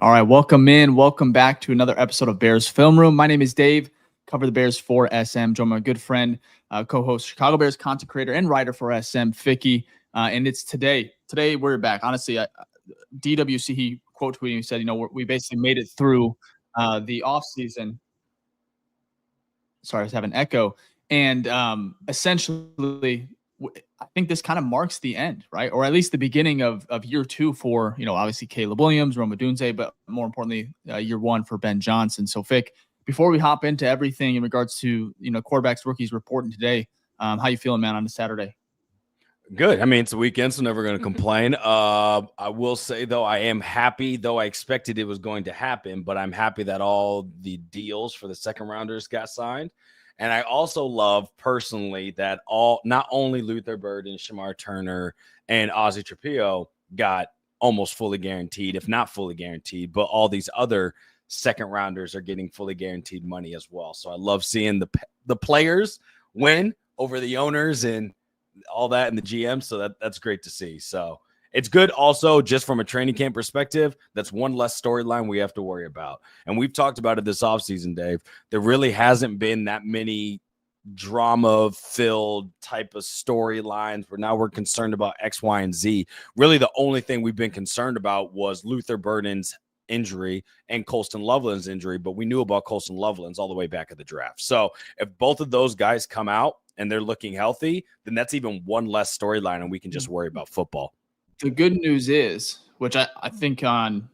All right, welcome in. Welcome back to another episode of Bears Film Room. My name is Dave, cover the Bears for SM. Join my good friend, co-host, Chicago Bears content creator and writer for SM, Ficky. And it's today. Today we're back. Honestly, DWC, he quote tweeting, he said, we basically made it through the offseason. Sorry, I was having echo. And essentially, I think this kind of marks the end, right? Or at least the beginning of year two for, obviously Caleb Williams, Roma Dunze, but more importantly, year one for Ben Johnson. So, Fick, before we hop into everything in regards to, quarterbacks, rookies reporting today, how you feeling, man, on a Saturday? Good. I mean, it's a weekend, so never going to complain. I will say, though, I am happy, though I expected it was going to happen, but I'm happy that all the deals for the second rounders got signed. And I also love personally that not only Luther Burden, Shamar Turner, and Ozzie Trapillo got almost fully guaranteed, if not fully guaranteed, but all these other second rounders are getting fully guaranteed money as well. So I love seeing the players win over the owners and all that and the GM. So that's great to see. So it's good also just from a training camp perspective. That's one less storyline we have to worry about. And we've talked about it this offseason, Dave. There really hasn't been that many drama-filled type of storylines where now we're concerned about X, Y, and Z. Really the only thing we've been concerned about was Luther Burden's injury and Colston Loveland's injury, but we knew about Colston Loveland's all the way back at the draft. So if both of those guys come out and they're looking healthy, then that's even one less storyline and we can just worry about football. The good news is, which I think on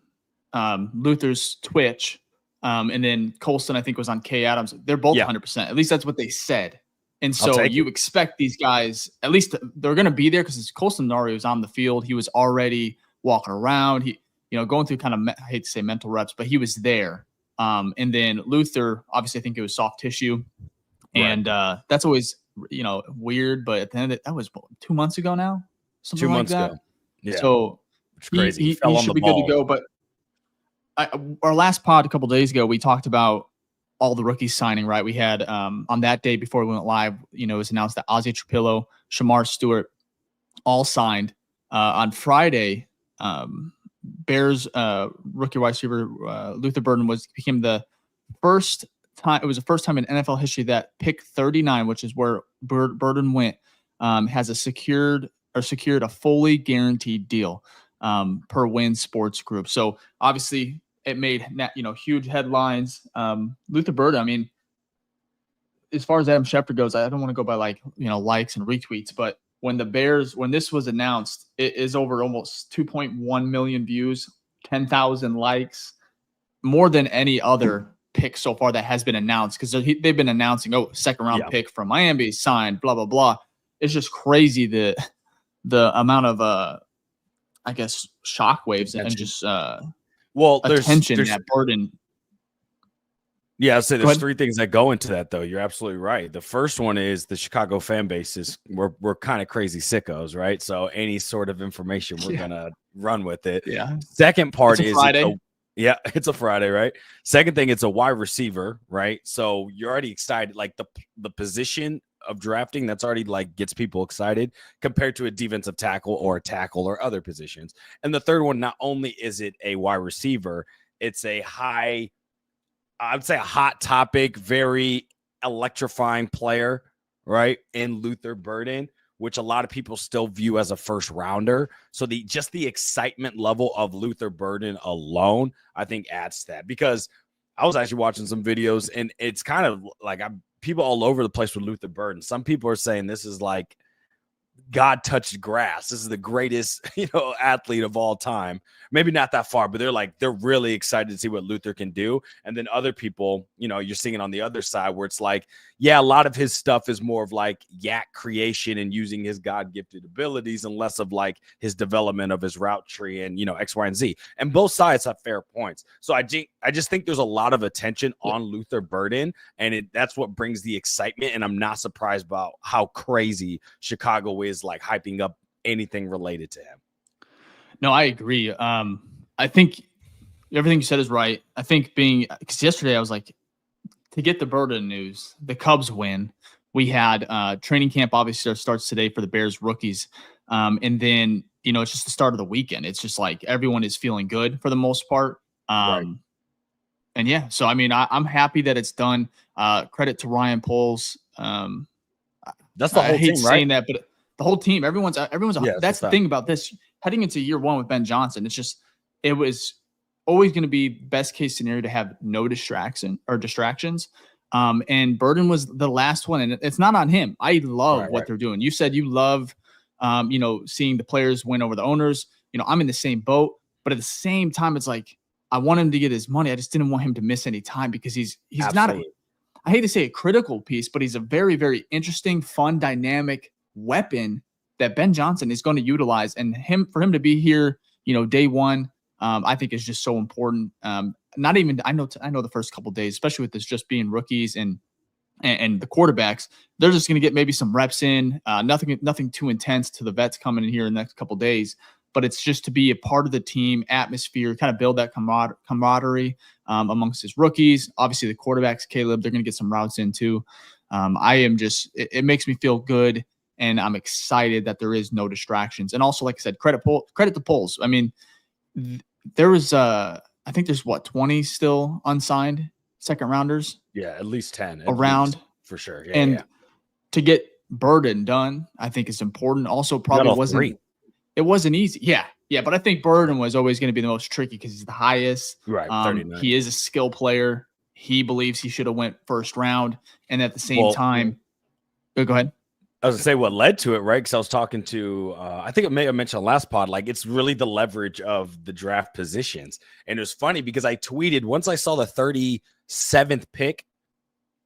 Luther's Twitch, and then Colston, I think, was on K Adams. They're both 100%. At least that's what they said. And so you expect these guys, at least they're going to be there because Colston already was on the field. He was already walking around. He, going through kind of, I hate to say mental reps, but he was there. And then Luther, obviously, I think it was soft tissue. Right. And that's always, weird. But at the end of that was 2 months ago now. Something 2 like months that. ago. Yeah. So it's crazy. He should be good to go. But our last pod a couple of days ago, we talked about all the rookies signing, right? We had on that day before we went live, it was announced that Ozzie Trapillo, Shamar Stewart all signed. On Friday, Bears rookie wide receiver Luther Burden became the first time. It was the first time in NFL history that pick 39, which is where Burden went, has secured a fully guaranteed deal per Win Sports Group. So obviously it made huge headlines. Luther Burden, I mean, as far as Adam Schefter goes, I don't want to go by likes and retweets, but when this was announced, it is over almost 2.1 million views, 10,000 likes, more than any other pick so far that has been announced, because they've been announcing, second round pick from Miami signed, blah, blah, blah. It's just crazy the amount of I guess shockwaves and just attention that Burden. Yeah, I'd say there's three things that go into that, though. You're absolutely right. The first one is the Chicago fan base we're kind of crazy sickos, right? So any sort of information, we're gonna run with it. Yeah. Second part is Friday. It's a Friday, right? Second thing, it's a wide receiver, right? So you're already excited, like the position of drafting, that's already gets people excited compared to a defensive tackle or a tackle or other positions. And the third one, not only is it a wide receiver, it's a hot topic, very electrifying player, right? In Luther Burden, which a lot of people still view as a first rounder. So the excitement level of Luther Burden alone, I think adds to that, because I was actually watching some videos and it's kind of people all over the place with Luther Burden. Some people are saying this is like God touched grass. This is the greatest, athlete of all time. Maybe not that far, but they're really excited to see what Luther can do. And then other people, you're seeing it on the other side where it's a lot of his stuff is more of yak creation and using his God-gifted abilities and less of his development of his route tree and, X, Y, and Z. And both sides have fair points. So I just think there's a lot of attention on Luther Burden, and that's what brings the excitement. And I'm not surprised about how crazy Chicago is hyping up anything related to him. No, I agree. I think everything you said is right. I think because yesterday I was to get the Burden news, the Cubs win. We had training camp obviously starts today for the Bears rookies. And then, it's just the start of the weekend. It's just everyone is feeling good for the most part. Right. And yeah, so I mean, I'm happy that it's done. Credit to Ryan Poles. That's the I whole hate team, right? saying that, but the whole team, everyone's. Yeah, That's the thing about this. Heading into year one with Ben Johnson, it was always going to be best case scenario to have no distractions. And Burden was the last one, and it's not on him. I love what they're doing. You said you love, seeing the players win over the owners. I'm in the same boat, but at the same time, it's like I want him to get his money. I just didn't want him to miss any time because he's not. I hate to say a critical piece, but he's a very, very interesting, fun, dynamic weapon that Ben Johnson is going to utilize. And for him to be here, day one, I think is just so important. Not even I know the first couple of days, especially with this just being rookies and the quarterbacks, they're just going to get maybe some reps in. Nothing too intense to the vets coming in here in the next couple of days. But it's just to be a part of the team atmosphere, kind of build that camaraderie amongst his rookies. Obviously, the quarterbacks, Caleb, they're going to get some routes in too. It makes me feel good, and I'm excited that there is no distractions. And also, like I said, credit to Poles. I mean, there was, I think there's 20 still unsigned second rounders. Yeah, at least 10 around for sure. Yeah, and to get Burden done, I think is important. Also, probably wasn't. It wasn't easy. Yeah. But I think Burden was always going to be the most tricky because he's the highest. Right. 39. He is a skill player. He believes he should have went first round. And at the same time, go ahead. I was going to say what led to it, right? Because I was talking to, I think I may have mentioned last pod, like it's really the leverage of the draft positions. And it was funny because I tweeted once I saw the 37th pick.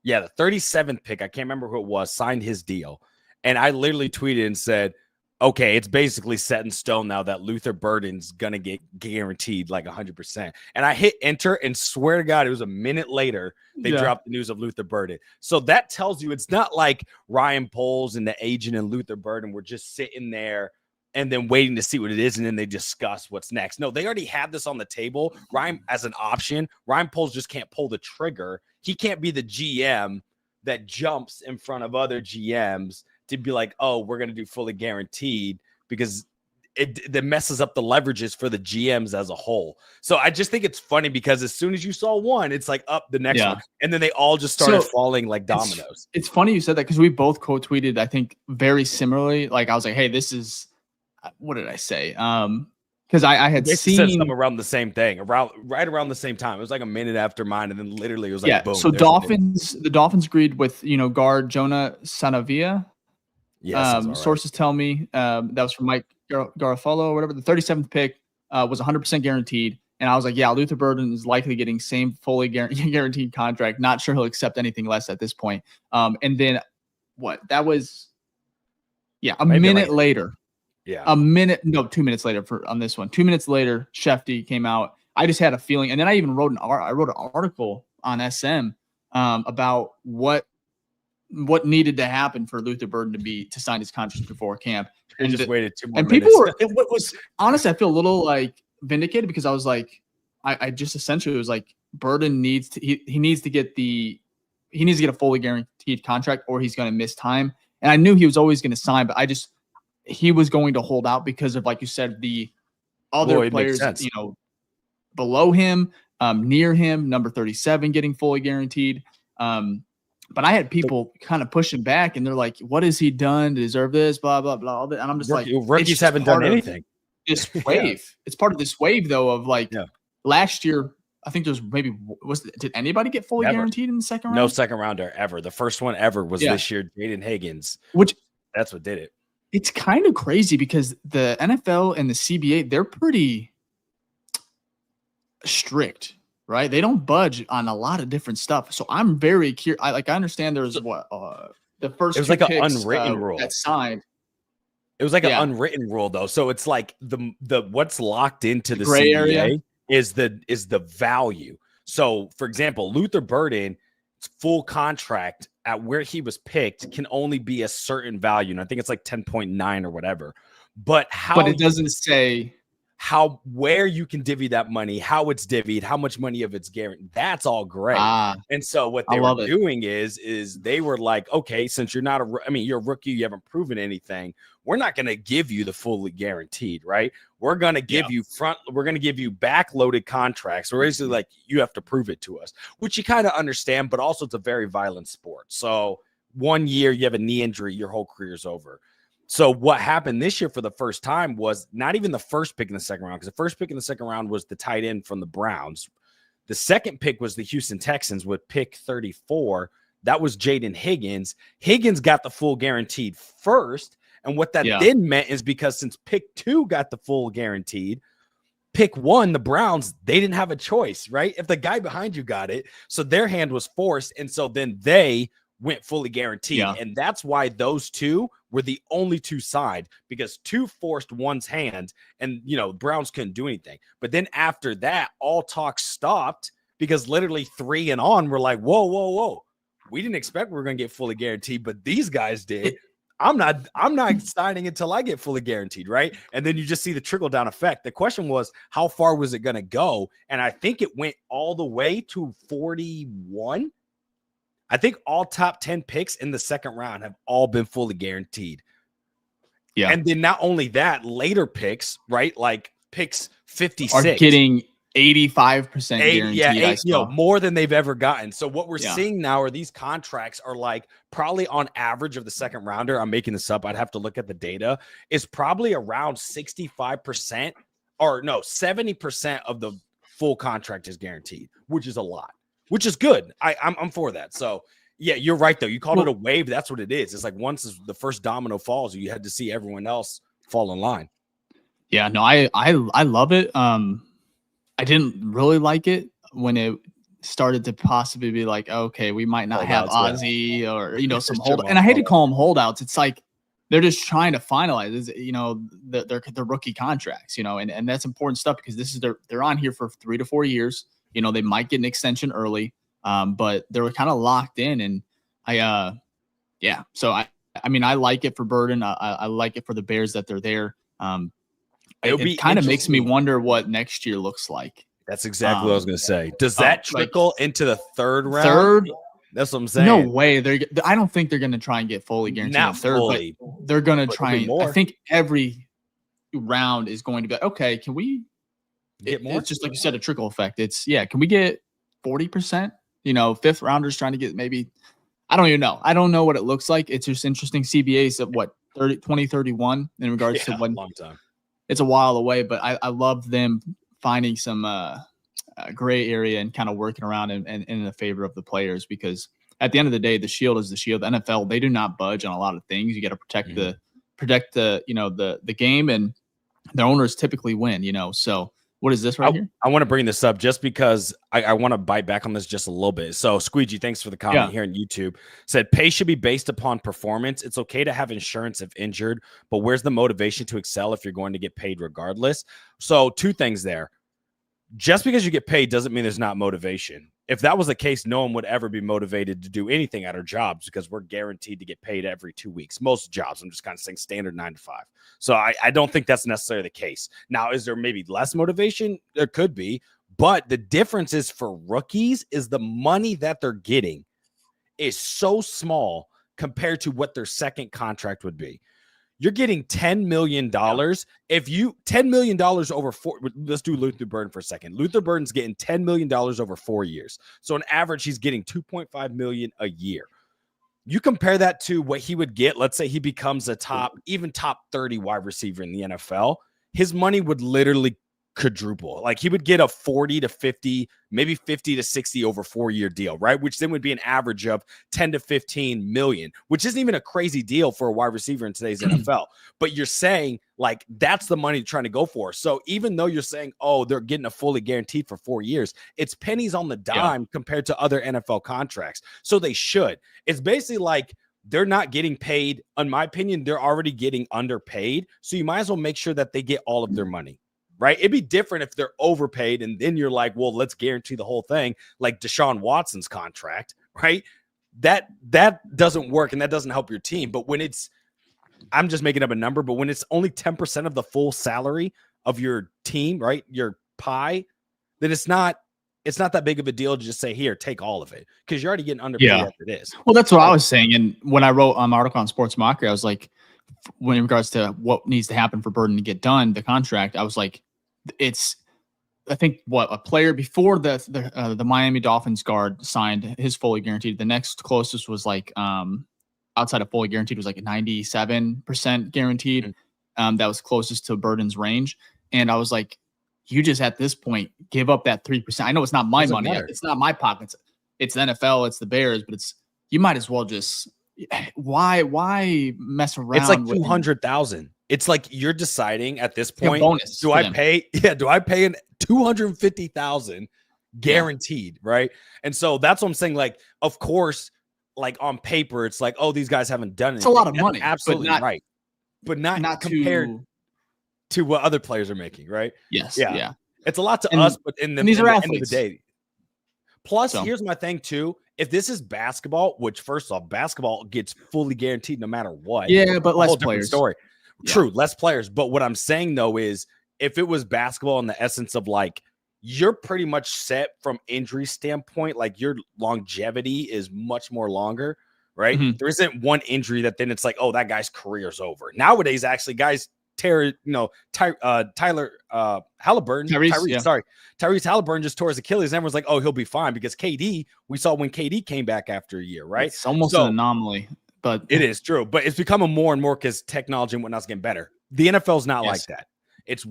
Yeah, the 37th pick. I can't remember who it was, signed his deal. And I literally tweeted and said, okay, it's basically set in stone now that Luther Burden's going to get guaranteed like 100%. And I hit enter and swear to God, it was a minute later they dropped the news of Luther Burden. So that tells you it's not like Ryan Poles and the agent and Luther Burden were just sitting there and then waiting to see what it is, and then they discuss what's next. No, they already had this on the table. Ryan as an option. Ryan Poles just can't pull the trigger. He can't be the GM that jumps in front of other GMs to be like, oh, we're going to do fully guaranteed, because it messes up the leverages for the GMs as a whole. So I just think it's funny because as soon as you saw one, it's like up the next one. And then they all just started falling like dominoes. It's funny you said that because we both quote tweeted, I think, very similarly. Like I was like, hey, this is, what did I say? Because I had seen something around the same thing, right around the same time. It was like a minute after mine, and then literally it was like boom. So the Dolphins agreed with guard Jonah Sanavia. Yes, sources tell me that was from Mike Garofalo or whatever. The 37th pick was 100% guaranteed, and I was like, yeah, Luther Burden is likely getting same fully guaranteed contract. Not sure he'll accept anything less at this point. And then that was a minute later. Yeah. 2 minutes later on this one. 2 minutes later, Shefty came out. I just had a feeling, and then I even wrote an article on SM about what needed to happen for Luther Burden to sign his contract before camp. And just waited 2 more minutes. People were, it was honestly, I feel a little like vindicated because I was like, I just essentially was like, Burden needs to get a fully guaranteed contract or he's going to miss time. And I knew he was always going to sign, but he was going to hold out because of, like you said, the other players, below him, near him, number 37 getting fully guaranteed. But I had people kind of pushing back, and they're like, "What has he done to deserve this?" Blah blah blah. And I'm just like, rookies haven't done anything. This wave, it's part of this wave, though, of like last year. I think there's did anybody get fully guaranteed in the second round? No second rounder ever. The first one ever was this year, Jaden Higgins, that's what did it. It's kind of crazy because the NFL and the CBA, they're pretty strict. Right, they don't budge on a lot of different stuff. So I'm very curious. I understand there's the first. It was like an unwritten rule that signed. It was like an unwritten rule though. So it's like the what's locked into the gray CBA area is the value. So for example, Luther Burden's full contract at where he was picked can only be a certain value, and I think it's like 10.9 or whatever. But it doesn't say where you can divvy that money, how it's divvied, how much money of it's guaranteed. That's all great. And so what they were doing is they were like, okay, since you're not you're a rookie, you haven't proven anything. we're not going to give you the fully guaranteed, right? We're going to give you we're going to give you backloaded contracts. We're basically like, you have to prove it to us, which you kind of understand, but also it's a very violent sport. So 1 year you have a knee injury, your whole career's over. So what happened this year for the first time was not even the first pick in the second round, because the first pick in the second round was the tight end from the Browns. The second pick was the Houston Texans with pick 34. That was Jaden Higgins. Higgins got the full guaranteed first. And what that then meant is because since pick 2 got the full guaranteed, pick 1, the Browns, they didn't have a choice, right? If the guy behind you got it, so their hand was forced. And so then they went fully guaranteed. Yeah. And that's why those two were the only two signed, because 2 forced 1's hand and, you know, Browns couldn't do anything. But then after that, all talk stopped because literally 3 and on were like, whoa. We didn't expect we were going to get fully guaranteed, but these guys did. I'm not signing until I get fully guaranteed, right? And then you just see the trickle down effect. The question was, how far was it going to go? And I think it went all the way to 41. I think all top 10 picks in the second round have all been fully guaranteed. Yeah. And then not only that, later picks, right? Like picks 56 are getting 85% guaranteed. Yeah, more than they've ever gotten. So what we're seeing now are these contracts are like probably on average of the second rounder. I'm making this up. I'd have to look at the data. Is probably around 65% or no, 70% of the full contract is guaranteed, which is a lot, which is good. I'm for that. So yeah, you're right though. You called it a wave. That's what it is. It's like once the first domino falls, you had to see everyone else fall in line. Yeah, no, I love it. I didn't really like it when it started to possibly be like, okay, we might not have Ozzy or, you know, some hold. And I hate to call them holdouts. It's like they're just trying to finalize, you know, their rookie contracts, you know, and that's important stuff because this is they're on here for 3 to 4 years. You know, they might get an extension early, but they're kind of locked in. And so I mean, I like it for Burden. I like it for the Bears that they're there. It kind of makes me wonder what next year looks like. That's exactly what I was going to say. Does that trickle into the third round? That's what I'm saying. No way. I don't think they're going to try and get fully guaranteed. Not third, fully. But they're going to try. I think every round is going to be okay. Can we get more? It's just like you said, a trickle effect. Can we get 40%? You know, fifth rounders trying to get maybe. I don't even know. I don't know what it looks like. It's just interesting. CBA's at what 2031 in regards to when. Long time. It's a while away, but I love them finding some gray area and kind of working around and in the favor of the players, because at the end of the day, the shield is the shield. The NFL, they do not budge on a lot of things. You got to protect the you know, the game, and their owners typically win, you know. So what is this here? I want to bring this up just because I want to bite back on this just a little bit. So Squeegee, thanks for the comment here on YouTube. Said pay should be based upon performance. It's okay to have insurance if injured, but where's the motivation to excel if you're going to get paid regardless? So 2 things there. Just because you get paid doesn't mean there's not motivation. If that was the case, no one would ever be motivated to do anything at our jobs because we're guaranteed to get paid every 2 weeks. Most jobs, I'm just kind of saying standard 9 to 5. So I don't think that's necessarily the case. Now, is there maybe less motivation? There could be, but the difference is for rookies is the money that they're getting is so small compared to what their second contract would be. You're getting $10 million. If you $10 million over 4, let's do Luther Burden for a second. Luther Burden's getting $10 million over 4 years. So on average, he's getting $2.5 million a year. You compare that to what he would get. Let's say he becomes a top 30 wide receiver in the NFL. His money would literally quadruple. Like he would get a 40 to 50, maybe 50 to 60 over 4-year deal, right? Which then would be an average of 10 to 15 million, which isn't even a crazy deal for a wide receiver in today's NFL. But you're saying like that's the money you're trying to go for. So even though you're saying, oh, they're getting a fully guaranteed for 4 years, it's pennies on the dime compared to other NFL contracts. So they should. It's basically like they're not getting paid. In my opinion, they're already getting underpaid. So you might as well make sure that they get all of their money. Right? It'd be different if they're overpaid and then you're like, well, let's guarantee the whole thing, like Deshaun Watson's contract, right? That doesn't work and that doesn't help your team. But when it's, I'm just making up a number, but when it's only 10% of the full salary of your team, right? Your pie, then it's not that big of a deal to just say, here, take all of it, because you're already getting underpaid as it is. Well, that's what I was saying. And when I wrote an article on Sports Mockery, I was like, when in regards to what needs to happen for Burden to get done, the contract, I was like, I think a player before the Miami Dolphins guard signed his fully guaranteed. The next closest was like outside of fully guaranteed was like a 97% guaranteed. That was closest to Burden's range. And I was like, you just at this point give up that 3%. I know it's not my money. It's not my pockets. It's the NFL. It's the Bears. But you might as well just why mess around? It's like 200,000. It's like you're deciding at this point. Bonus do I pay? Yeah. Do I pay an 250,000 guaranteed? Right. And so that's what I'm saying. Like, of course, like on paper, it's like, oh, these guys haven't done it. It's a lot of money. Absolutely right. But not compared to what other players are making. Right. Yes. Yeah. Yeah. It's a lot to us, but these are athletes. End of the day. Plus, here's my thing too. If this is basketball, which first off, basketball gets fully guaranteed no matter what. Yeah, but less players. Story. Yeah. True, less players. But what I'm saying though is if it was basketball in the essence of like you're pretty much set from injury standpoint, like your longevity is much more longer, right? Mm-hmm. There isn't one injury that then it's like, oh, that guy's career's over. Nowadays, actually, guys Tyler Halliburton. Tyrese Halliburton just tore his Achilles. And everyone's like, oh, he'll be fine because KD, we saw when KD came back after a year, right? It's almost an anomaly, but it is true. But it's becoming more and more because technology and whatnot's getting better. The NFL's not like that. It's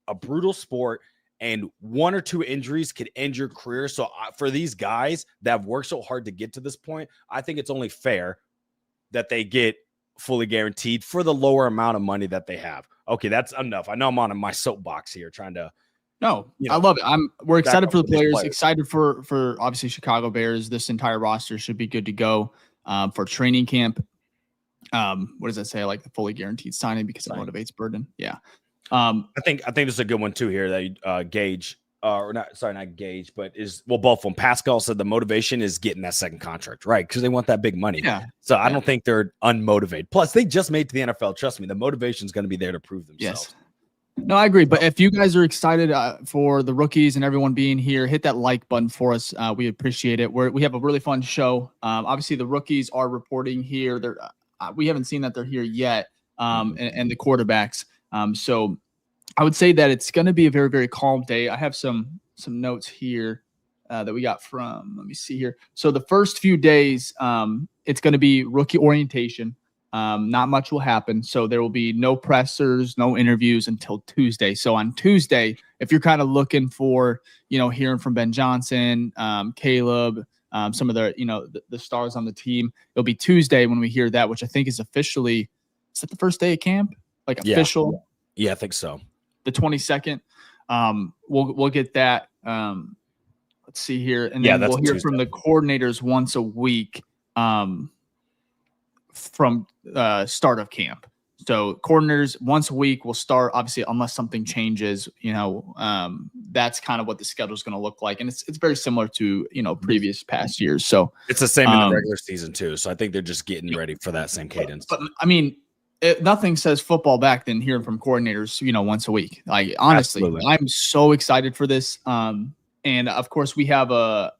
a brutal sport, and one or two injuries could end your career. So for these guys that have worked so hard to get to this point, I think it's only fair that they get fully guaranteed for the lower amount of money that they have. Okay, that's enough. I know I'm on my soapbox here trying to. No, I love it. We're excited for the players. Excited for obviously Chicago Bears. This entire roster should be good to go for training camp. What does that say? Like the fully guaranteed signing because it motivates Burden. Yeah. I think this is a good one too here that Gage not Gage, but both of them. Pascal said the motivation is getting that second contract, right? Because they want that big money. Yeah. So I don't think they're unmotivated. Plus, they just made to the NFL. Trust me, the motivation is going to be there to prove themselves. Yes. No, I agree. But if you guys are excited for the rookies and everyone being here, hit that like button for us. We appreciate it. We have a really fun show. Obviously, the rookies are reporting here. We haven't seen that they're here yet, and the quarterbacks. So I would say that it's going to be a very, very calm day. I have some notes here that we got from, let me see here. So the first few days, it's going to be rookie orientation. Not much will happen. So there will be no pressers, no interviews until Tuesday. So on Tuesday, if you're kind of looking for, hearing from Ben Johnson, Caleb, some of the stars on the team, it'll be Tuesday when we hear that, which I think is officially, is that the first day of camp? Like official? Yeah, I think so. The 22nd. We'll get that. Let's see here. And then we'll hear from the coordinators once a week from start of camp. So coordinators once a week will start, obviously, unless something changes, that's kind of what the schedule is going to look like. And it's very similar to, previous past years. So it's the same in the regular season too. So I think they're just getting ready for that same cadence. But I mean, nothing says football back than hearing from coordinators, once a week. Like, honestly, absolutely. I'm so excited for this. And of course I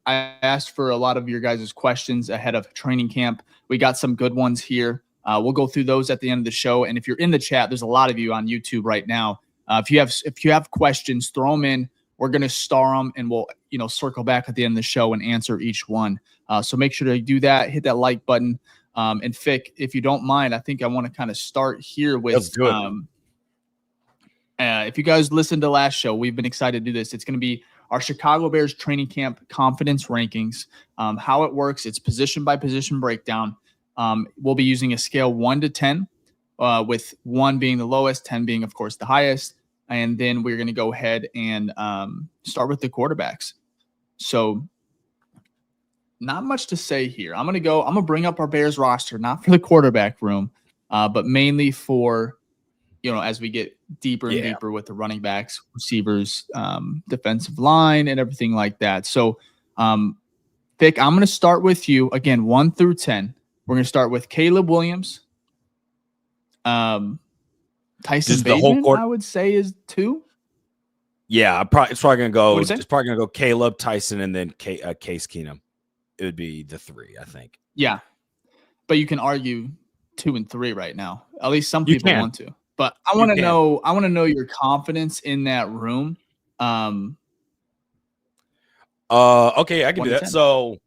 asked for a lot of your guys' questions ahead of training camp. We got some good ones here. We'll go through those at the end of the show. And if you're in the chat, there's a lot of you on YouTube right now. If you have questions, throw them in. We're going to star them and we'll, circle back at the end of the show and answer each one. So make sure to do that. Hit that like button. And Fick, if you don't mind, I think I want to kind of start here with, let's do it. If you guys listened to last show, we've been excited to do this. It's going to be our Chicago Bears training camp confidence rankings. How it works, it's position by position breakdown. We'll be using a scale 1 to 10, with 1 being the lowest, 10 being, of course, the highest. And then we're going to go ahead and start with the quarterbacks. So not much to say here. I'm going to bring up our Bears roster, not for the quarterback room, but mainly for, as we get deeper and deeper with the running backs, receivers, defensive line, and everything like that. So, Vic, I'm going to start with you again, 1 through 10. We're going to start with Caleb Williams. Tyson Bateman, I would say, is 2. Yeah, it's probably going to go. It's probably going to go Caleb, Tyson, and then Case Keenum. It would be the 3, I think. Yeah, but you can argue 2-3 right now. At least some You people can. want to. But I want to know. I want to know your confidence in that room. Okay, I can do that. 1-10. So,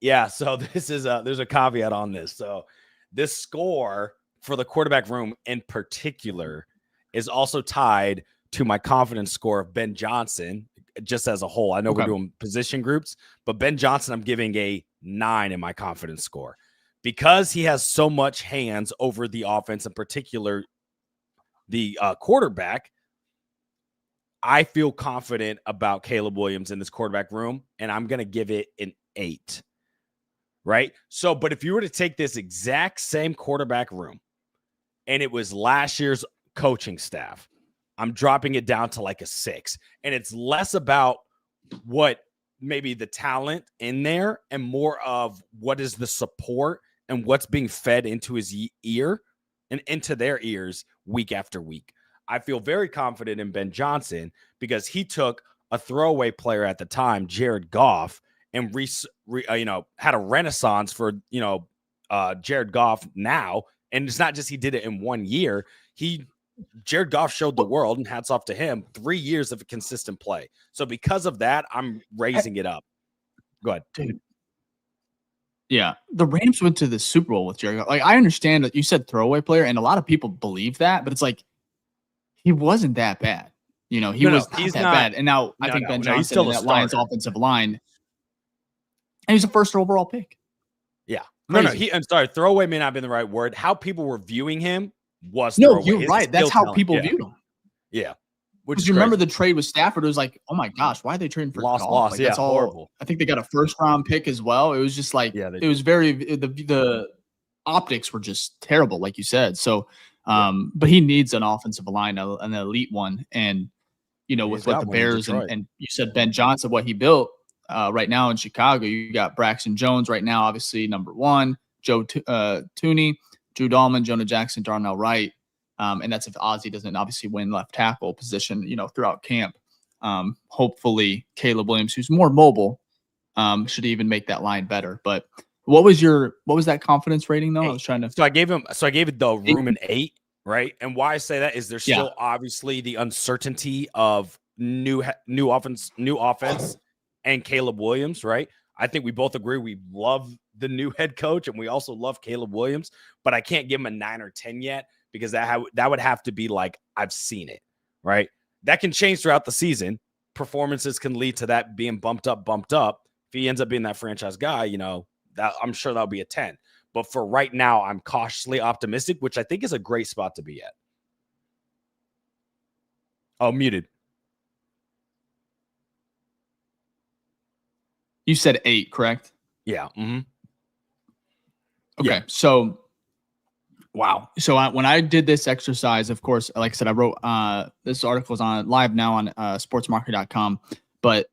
yeah. So this is there's a caveat on this. So, this score for the quarterback room in particular is also tied to my confidence score of Ben Johnson, just as a whole. I know we're doing position groups, but Ben Johnson, I'm giving a 9 in my confidence score because he has so much hands over the offense, in particular the quarterback. I feel confident about Caleb Williams in this quarterback room, and I'm going to give it an 8. Right? So, but if you were to take this exact same quarterback room and it was last year's coaching staff, I'm dropping it down to like a 6. And it's less about what maybe the talent in there and more of what is the support and what's being fed into his ear and into their ears week after week. I feel very confident in Ben Johnson because he took a throwaway player at the time, Jared Goff, and had a renaissance for Jared Goff now. And it's not just he did it in 1 year. Jared Goff showed the world, and hats off to him, 3 years of a consistent play. So because of that, I'm raising it up. Go ahead, dude. Yeah, the Rams went to the Super Bowl with Jared Goff. Like, I understand that you said throwaway player, and a lot of people believe that, but it's like he wasn't that bad. He was not that bad. And now I think Ben Johnson and that Lions offensive line. And he's a first overall pick. Yeah. Crazy. I'm sorry. Throwaway may not have been the right word. How people were viewing him was throwaway. You're right. That's how people viewed him. Yeah. Because you remember the trade with Stafford, it was like, oh my gosh, why are they trading for loss? Like, yeah, that's all horrible. I think they got a first-round pick as well. It was just like it was very the optics were just terrible, like you said. So, but he needs an offensive line, an elite one, and with what the Bears and you said Ben Johnson, what he built right now in Chicago, you got Braxton Jones right now, obviously number 1, Joe Tooney, Drew Dahlman, Jonah Jackson, Darnell Wright. And that's if Ozzie doesn't obviously win left tackle position, throughout camp. Hopefully Caleb Williams, who's more mobile, should even make that line better. But what was that confidence rating though? 8. I was trying to. So I gave it the room an 8, right? And why I say that is there's still obviously the uncertainty of new offense, and Caleb Williams, right? I think we both agree we love the new head coach and we also love Caleb Williams, but I can't give him a 9 or 10 yet. Because that would have to be like, I've seen it, right? That can change throughout the season. Performances can lead to that being bumped up. If he ends up being that franchise guy, that I'm sure that'll be a 10. But for right now, I'm cautiously optimistic, which I think is a great spot to be at. Oh, muted. You said 8, correct? Yeah. Mm-hmm. Okay, yeah. So. Wow. So when I did this exercise, of course, like I said, I wrote this article is on live now on sportsmarket.com. But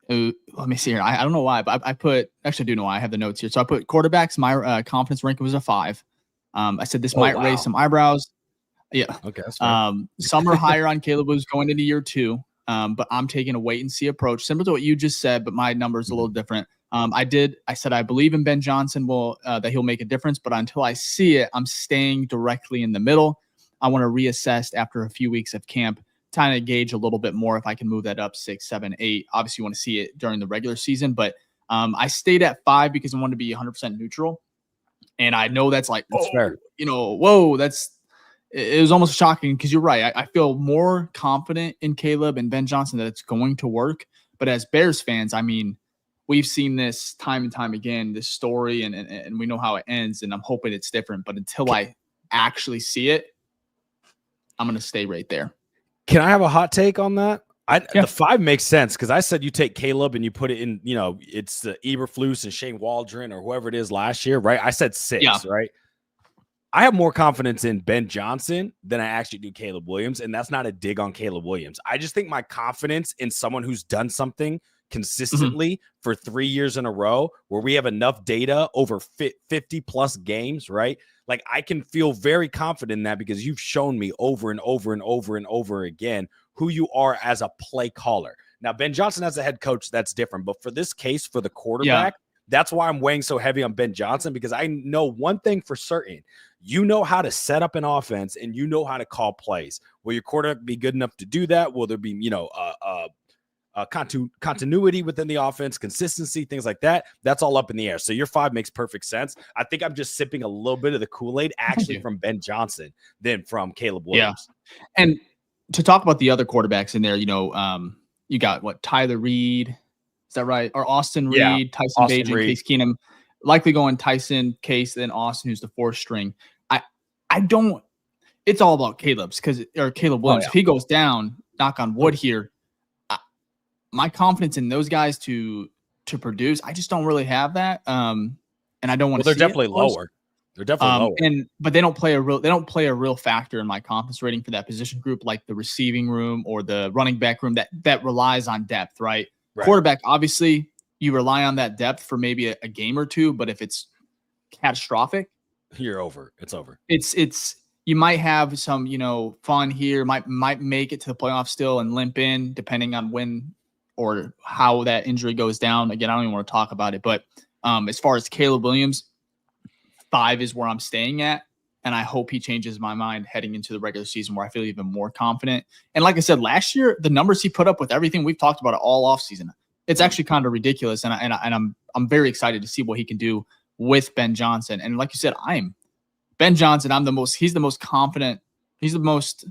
let me see here. I don't know why, but I put actually I do know why. I have the notes here. So I put quarterbacks. My confidence ranking was a 5. I said this might raise some eyebrows. Yeah. Okay. Some are higher on Caleb was going into year 2. But I'm taking a wait and see approach, similar to what you just said, but my number is a little different. I said I believe in Ben Johnson that he'll make a difference, but until I see it, I'm staying directly in the middle. I want to reassess after a few weeks of camp, trying to gauge a little bit more if I can move that up 6, 7, 8. Obviously, you want to see it during the regular season, but I stayed at 5 because I wanted to be 100% neutral. And I know that's like, that's fair. Whoa, it was almost shocking because you're right. I feel more confident in Caleb and Ben Johnson that it's going to work. But as Bears fans, I mean, we've seen this time and time again, this story, and we know how it ends, and I'm hoping it's different. But until I actually see it, I'm going to stay right there. Can I have a hot take on that? The 5 makes sense because I said you take Caleb and you put it in, it's the Eberflus and Shane Waldron or whoever it is last year, right? I said 6, right? I have more confidence in Ben Johnson than I actually do Caleb Williams, and that's not a dig on Caleb Williams. I just think my confidence in someone who's done something consistently for 3 years in a row where we have enough data over 50 plus games, right? Like I can feel very confident in that because you've shown me over and over and over and over again who you are as a play caller. Now, Ben Johnson as a head coach, that's different. But for this case, for the quarterback, That's why I'm weighing so heavy on Ben Johnson, because I know one thing for certain. You know how to set up an offense and you know how to call plays. Will your quarterback be good enough to do that? Will there be, continuity within the offense, consistency, things like that? That's all up in the air. So your 5 makes perfect sense. I think I'm just sipping a little bit of the Kool-Aid actually from Ben Johnson than from Caleb Williams. Yeah. And to talk about the other quarterbacks in there, you got Tyler Reed, is that right? Or Austin Reed, Tyson Bagent, Case Keenum, likely going Tyson, Case, then Austin, who's the 4th string. I don't. It's all about Caleb Williams. Oh, yeah. If he goes down, knock on wood here, my confidence in those guys to produce, I just don't really have that. And I don't want to. They're definitely lower. They're definitely lower. But they don't play a real factor in my confidence rating for that position group, like the receiving room or the running back room that relies on depth, right? Quarterback, obviously, you rely on that depth for maybe a game or two, but if it's catastrophic, you're over. It's over. It's you might have some, fun here, might make it to the playoffs still and limp in, depending on when or how that injury goes down. Again, I don't even want to talk about it, but as far as Caleb Williams, 5 is where I'm staying at. And I hope he changes my mind heading into the regular season where I feel even more confident. And like I said, last year, the numbers he put up with everything we've talked about all offseason, it's actually kind of ridiculous. And I'm very excited to see what he can do with Ben Johnson. And like you said, Ben Johnson. He's the most confident. He's the most,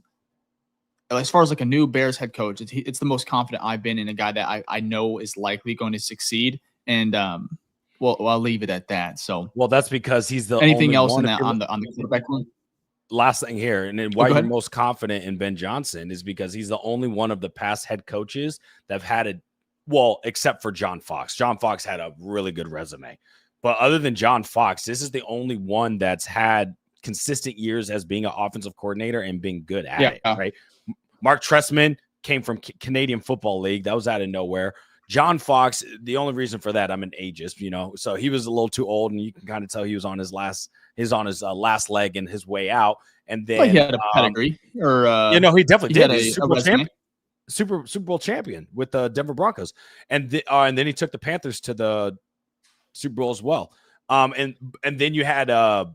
as far as like a new Bears head coach, it's the most confident I've been in a guy that I know is likely going to succeed. And well, I'll leave it at that. So, that's because he's the anything only else one in that on the quarterback one. Last thing here, and then why you're most confident in Ben Johnson is because he's the only one of the past head coaches that have had except for John Fox. John Fox had a really good resume, but other than John Fox, this is the only one that's had consistent years as being an offensive coordinator and being good at it. Right? Mark Trestman came from Canadian Football League. That was out of nowhere. John Fox, the only reason for that, I'm an ageist, so he was a little too old, and you can kind of tell he was on his last leg and his way out. And then he had a pedigree, or he definitely did. He Super Bowl champion with the Denver Broncos, and then he took the Panthers to the Super Bowl as well. And then you had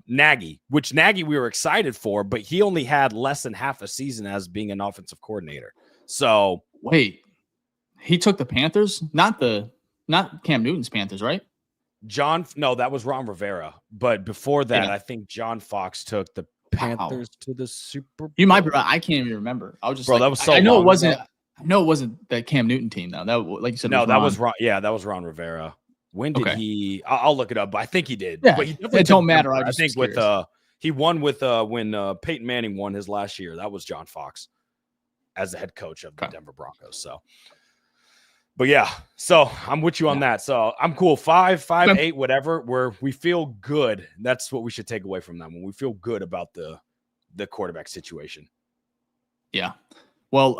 Nagy, which Nagy we were excited for, but he only had less than half a season as being an offensive coordinator. So wait. He took the Panthers, not Cam Newton's Panthers, right? No, that was Ron Rivera. But before that, I think John Fox took the Panthers to the Super Bowl. You might be right. I can't even remember. I was just that was so. I know it wasn't. I know it wasn't the Cam Newton team though. That, like you said, no, that was Ron. Yeah, that was Ron Rivera. When did he? I'll look it up. But I think he did. Yeah, but it don't matter. I think with he won with when Peyton Manning won his last year. That was John Fox as the head coach of the Denver Broncos. So. But yeah, so I'm with you on that. So I'm cool. 5, 8, whatever, where we feel good. That's what we should take away from them. When we feel good about the quarterback situation. Yeah. Well,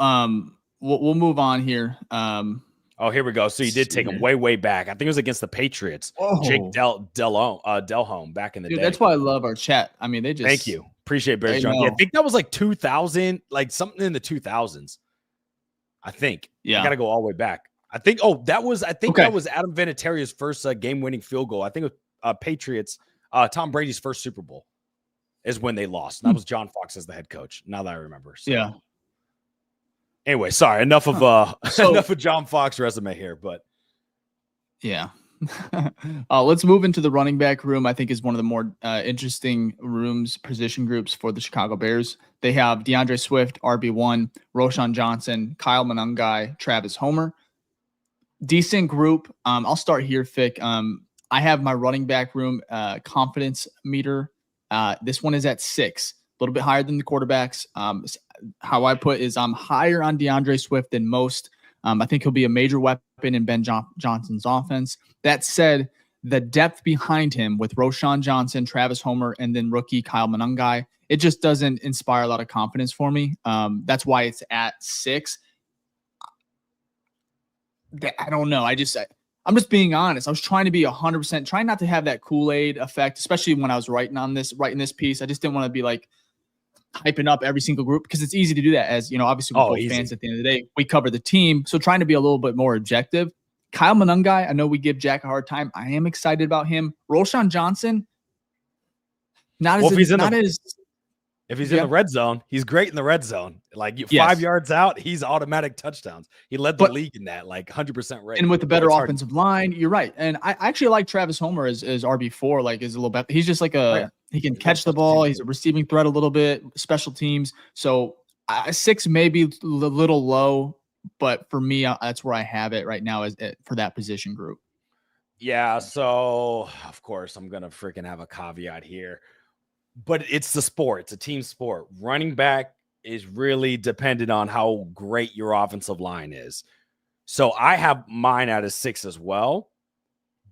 we'll move on here. Here we go. So you did take him way back. I think it was against the Patriots. Oh. Jake Delhomme back in the day. That's why I love our chat. I mean, they just thank you. Appreciate Bears John. Yeah, I think that was like 2000, like something in the 2000s. I think. Yeah. I gotta go all the way back. I think that was Adam Vinatieri's first game-winning field goal. I think it was Patriots, Tom Brady's first Super Bowl is when they lost. And that was John Fox as the head coach. Now that I remember. So. Yeah. Anyway, sorry. Enough of John Fox resume here, but yeah. Let's move into the running back room. I think is one of the more interesting position groups for the Chicago Bears. They have DeAndre Swift, RB1, Roshan Johnson, Kyle Monangai, Travis Homer. Decent group. I'll start here, Fick. I have my running back room confidence meter. This one is at 6, a little bit higher than the quarterbacks. How I put is I'm higher on DeAndre Swift than most. I think he'll be a major weapon in Ben Johnson's offense. That said, the depth behind him with Roshan Johnson, Travis Homer, and then rookie Kyle Monangai, it just doesn't inspire a lot of confidence for me. That's why it's at 6. I don't know. I'm just being honest. I was trying to be 100%, trying not to have that Kool-Aid effect, especially when I was writing this piece. I just didn't want to be like hyping up every single group because it's easy to do that. As you know, obviously we're both fans at the end of the day. We cover the team, so trying to be a little bit more objective. Kyle Monungai, I know we give Jack a hard time. I am excited about him. Roshan Johnson, If he's in Yeah. the red zone, he's great in the red zone. Like 5 Yes. yards out, he's automatic touchdowns. He led the league in that, like 100% rate. And with the better offensive line, you're right. And I actually like Travis Homer as RB4, like is a little bit. He's just like he can catch the ball. He's a receiving threat a little bit, special teams. So 6 may be a little low, but for me, that's where I have it right now for that position group. Yeah. So of course I'm going to freaking have a caveat here. But it's the sport. It's a team sport. Running back is really dependent on how great your offensive line is. So I have mine at a 6 as well.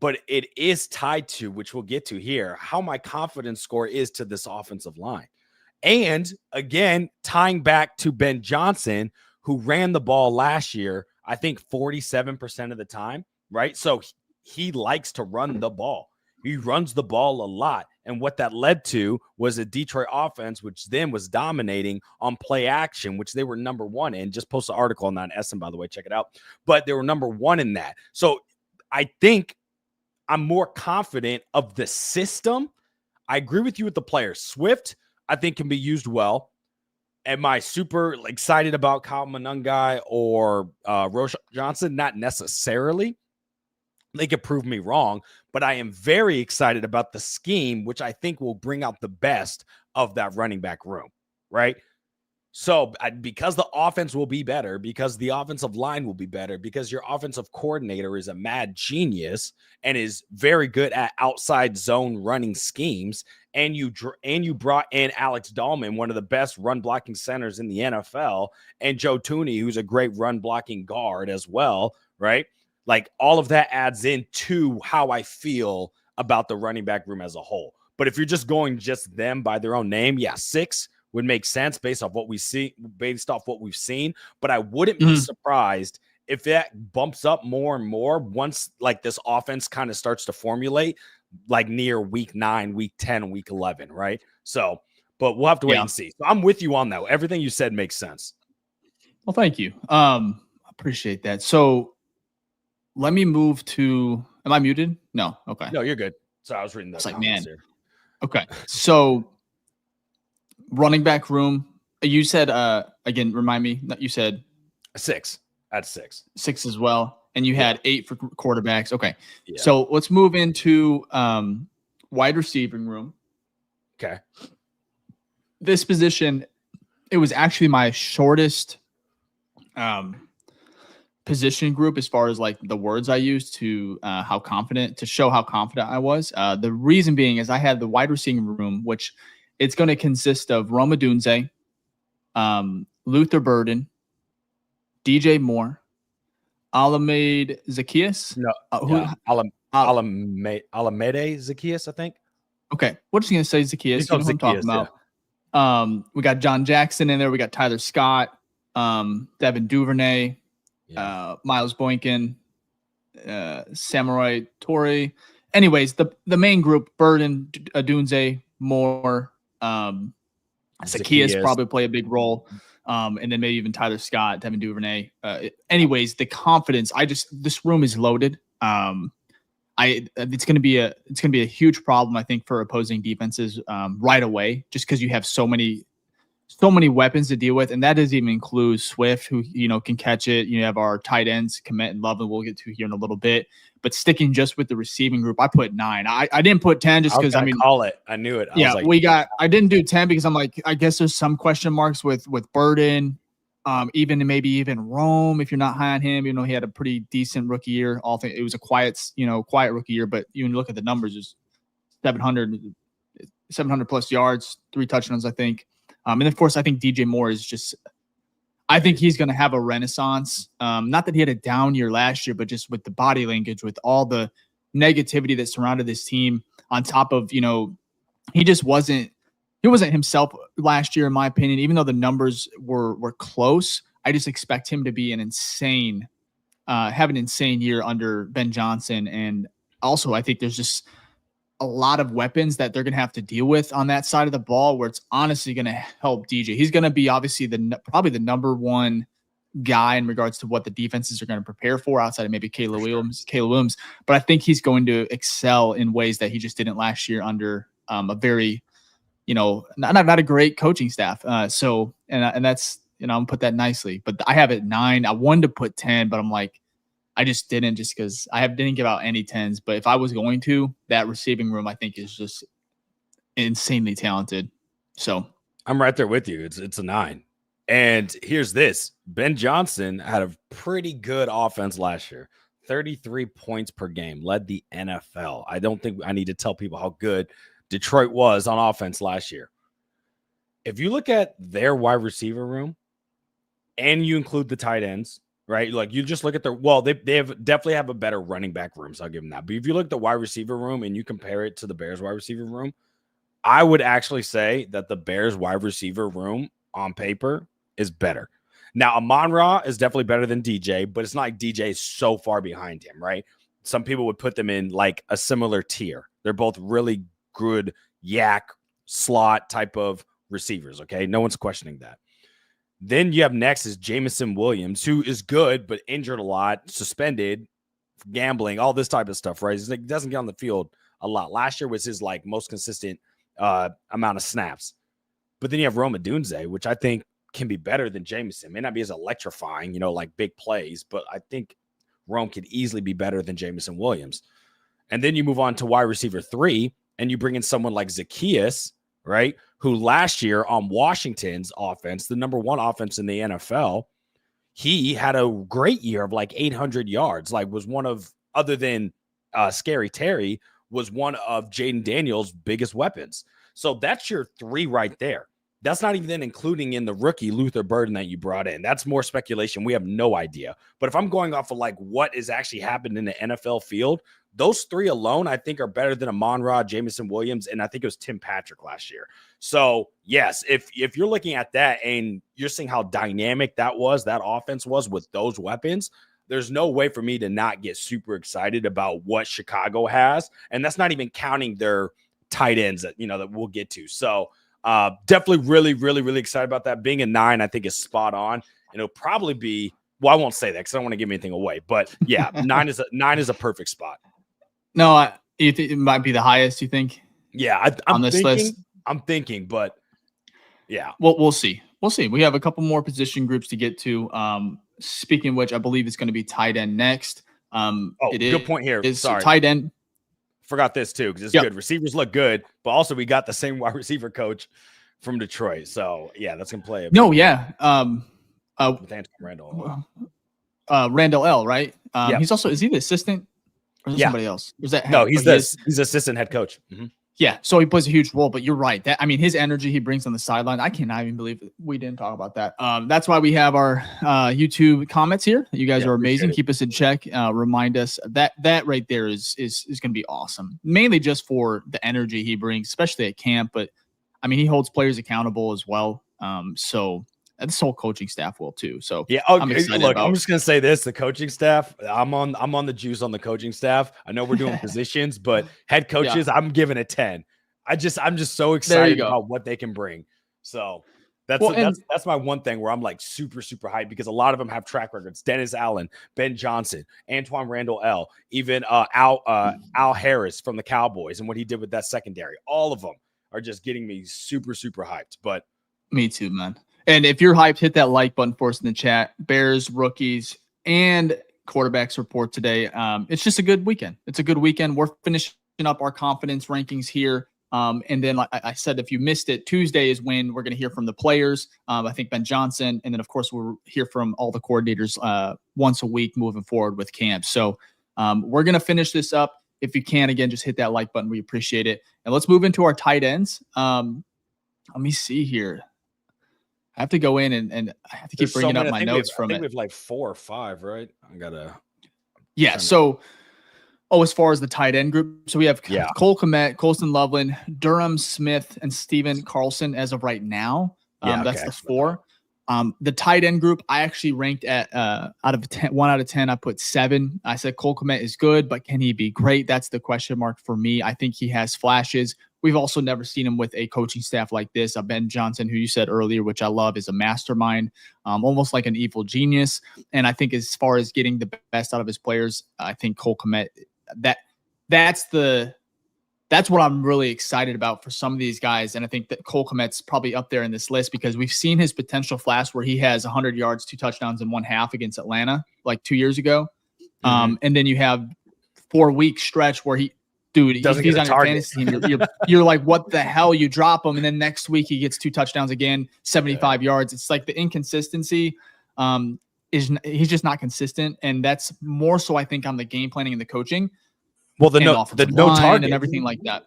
But it is tied to, which we'll get to here, how my confidence score is to this offensive line. And again, tying back to Ben Johnson, who ran the ball last year, I think 47% of the time, right? So he likes to run the ball. He runs the ball a lot. And what that led to was a Detroit offense, which then was dominating on play action, which they were number 1 in. Just post an article on that in SM, by the way, check it out. But they were number 1 in that. So I think I'm more confident of the system. I agree with you with the players. Swift, I think, can be used well. Am I super excited about Kyle Monungai or Roshan Johnson? Not necessarily. They could prove me wrong, but I am very excited about the scheme, which I think will bring out the best of that running back room, right? So because the offense will be better, because the offensive line will be better, because your offensive coordinator is a mad genius and is very good at outside zone running schemes, and you brought in Alex Dahlman, one of the best run blocking centers in the NFL, and Joe Tooney, who's a great run blocking guard as well, right? Like all of that adds into how I feel about the running back room as a whole. But if you're just going just them by their own name, 6 would make sense based off what we've seen. But I wouldn't be surprised if that bumps up more and more once like this offense kind of starts to formulate like near week 9, week 10, week 11, right? So, but we'll have to wait and see. So I'm with you on that. Everything you said makes sense. Well, thank you. Appreciate that. So let me move to, am I muted? No. Okay. No, you're good. So I was reading that. It's like, man. Here. Okay. So running back room, you said, again, remind me that you said 6 at 6 as well. And you had 8 for quarterbacks. Okay. Yeah. So let's move into wide receiving room. Okay. This position, it was actually my shortest position group as far as like the words I used to show how confident I was. The reason being is I had the wide receiving room, which it's going to consist of Rome Odunze, Luther Burden, DJ Moore, Alameda Zacchaeus. No, Alameda Zacchaeus, I think. Okay, we're just going to say Zacchaeus. You know who I'm talking about. Yeah. We got John Jackson in there. We got Tyler Scott, Devin Duvernay, Miles Boykin, Samurai Torrey. Anyways, the main group: Burden, Odunze, Moore, Zacchaeus probably play a big role, and then maybe even Tyler Scott, Devin Duvernay. Anyways, the confidence. This room is loaded. It's going to be a huge problem, I think, for opposing defenses right away, just because you have so many weapons to deal with, and that doesn't even include Swift, who can catch it. You have our tight ends, Komet and Love, and we'll get to here in a little bit. But sticking just with the receiving group, I put 9. I didn't put 10 just because call it. I knew it. I didn't do 10 because I'm like, I guess there's some question marks with Burden, maybe even Rome if you're not high on him. He had a pretty decent rookie year. It was a quiet rookie year, but you look at the numbers, it's 700 plus yards, 3 touchdowns, I think. And of course, I think DJ Moore I think he's going to have a renaissance. Not that he had a down year last year, but just with the body language, with all the negativity that surrounded this team, on top of, he wasn't himself last year, in my opinion, even though the numbers were close. I just expect him to be have an insane year under Ben Johnson. And also, I think there's just a lot of weapons that they're going to have to deal with on that side of the ball, where it's honestly going to help DJ. He's going to be obviously probably the number one guy in regards to what the defenses are going to prepare for outside of maybe Caleb Williams. But I think he's going to excel in ways that he just didn't last year under a very, not a great coaching staff. And that's, I'm gonna put that nicely, but I have it 9. I wanted to put 10, but I'm like, I just didn't, just because didn't give out any 10s. But if I was going to, that receiving room, I think is just insanely talented. So I'm right there with you. It's a 9. And here's this. Ben Johnson had a pretty good offense last year. 33 points per game, led the NFL. I don't think I need to tell people how good Detroit was on offense last year. If you look at their wide receiver room and you include the tight ends, right? Like you just look at they definitely have a better running back room, so I'll give them that. But if you look at the wide receiver room and you compare it to the Bears wide receiver room, I would actually say that the Bears wide receiver room on paper is better. Now, Amon-Ra is definitely better than DJ, but it's not like DJ is so far behind him, right? Some people would put them in like a similar tier. They're both really good yak slot type of receivers, okay? No one's questioning that. Then you have next is Jameson Williams, who is good, but injured a lot, suspended, gambling, all this type of stuff, right? He doesn't get on the field a lot. Last year was his like most consistent amount of snaps. But then you have Roma Dunze, which I think can be better than Jameson. May not be as electrifying, like big plays, but I think Rome could easily be better than Jameson Williams. And then you move on to wide receiver 3, and you bring in someone like Zacchaeus, right? Who last year on Washington's offense, the number 1 offense in the NFL, he had a great year of like 800 yards, like was one of, other than Scary Terry, was one of Jaden Daniels' biggest weapons. So that's your 3 right there. That's not even including in the rookie Luther Burden that you brought in. That's more speculation. We have no idea. But if I'm going off of like what is actually happened in the NFL field, those 3 alone, I think, are better than Amon-Ra, Jameson Williams, and I think it was Tim Patrick last year. So yes, if you're looking at that and you're seeing how dynamic that offense was with those weapons, there's no way for me to not get super excited about what Chicago has. And that's not even counting their tight ends that we'll get to. So definitely really, really, really excited about that. Being a 9, I think, is spot on. And it'll probably be, well, I won't say that because I don't want to give anything away. But yeah, 9 is a perfect spot. No, it might be the highest, you think? Yeah, on this list. I'm thinking, but yeah. Well, we'll see. We have a couple more position groups to get to. Speaking of which, I believe it's going to be tight end next. Good point here. Sorry. Tight end. Forgot this too, because it's good. Receivers look good, but also we got the same wide receiver coach from Detroit. So yeah, that's gonna play. With Randall. Randall L, right? He's also, is he the assistant or is somebody else? Is that he's assistant head coach. Mm-hmm. Yeah, so he plays a huge role, but you're right. His energy he brings on the sideline, I cannot even believe we didn't talk about that. That's why we have our YouTube comments here. You guys are amazing. Keep us in check. Remind us that right there is going to be awesome. Mainly just for the energy he brings, especially at camp. But he holds players accountable as well. So this whole coaching staff will too. So yeah, I'm excited. Look, I'm just gonna say this: the coaching staff. I'm on the juice on the coaching staff. I know we're doing positions, but head coaches, I'm giving a 10. I'm just so excited about what they can bring. So that's my one thing where I'm like super, super hyped because a lot of them have track records. Dennis Allen, Ben Johnson, Antoine Randall L, even Al Harris from the Cowboys and what he did with that secondary. All of them are just getting me super, super hyped. But me too, man. And if you're hyped, hit that like button for us in the chat. Bears, rookies, and quarterbacks report today. It's just a good weekend. It's a good weekend. We're finishing up our confidence rankings here. And then, like I said, if you missed it, Tuesday is when we're going to hear from the players. I think Ben Johnson. And then, of course, we'll hear from all the coordinators once a week moving forward with camp. So we're going to finish this up. If you can, again, just hit that like button. We appreciate it. And let's move into our tight ends. Let me see here. I have to go in and I have to keep bringing up my notes from it. I think we have like 4 or 5, right? Yeah. So, as far as the tight end group, so we have Cole Kmet, Colston Loveland, Durham Smith, and Steven Carlson as of right now. That's the 4. The tight end group, I actually ranked at out of 1 out of 10. I put 7. I said Cole Kmet is good, but can he be great? That's the question mark for me. I think he has flashes. we've also never seen him with a coaching staff like this. Ben Johnson, who you said earlier, which I love, is a mastermind, almost like an evil genius. And I think as far as getting the best out of his players, I think Cole Kmet, that's what I'm really excited about for some of these guys. And I think that Cole Kmet's probably up there in this list because we've seen his potential flash where he has 100 yards, 2 touchdowns in 1/2 against Atlanta like 2 years ago. And then you have 4-week stretch where if he's on your fantasy team, you're like, what the hell? You drop him, and then next week he gets 2 touchdowns again, 75 yards. It's like the inconsistency he's just not consistent, and that's more so I think on the game planning and the coaching. Well, the no target and everything like that.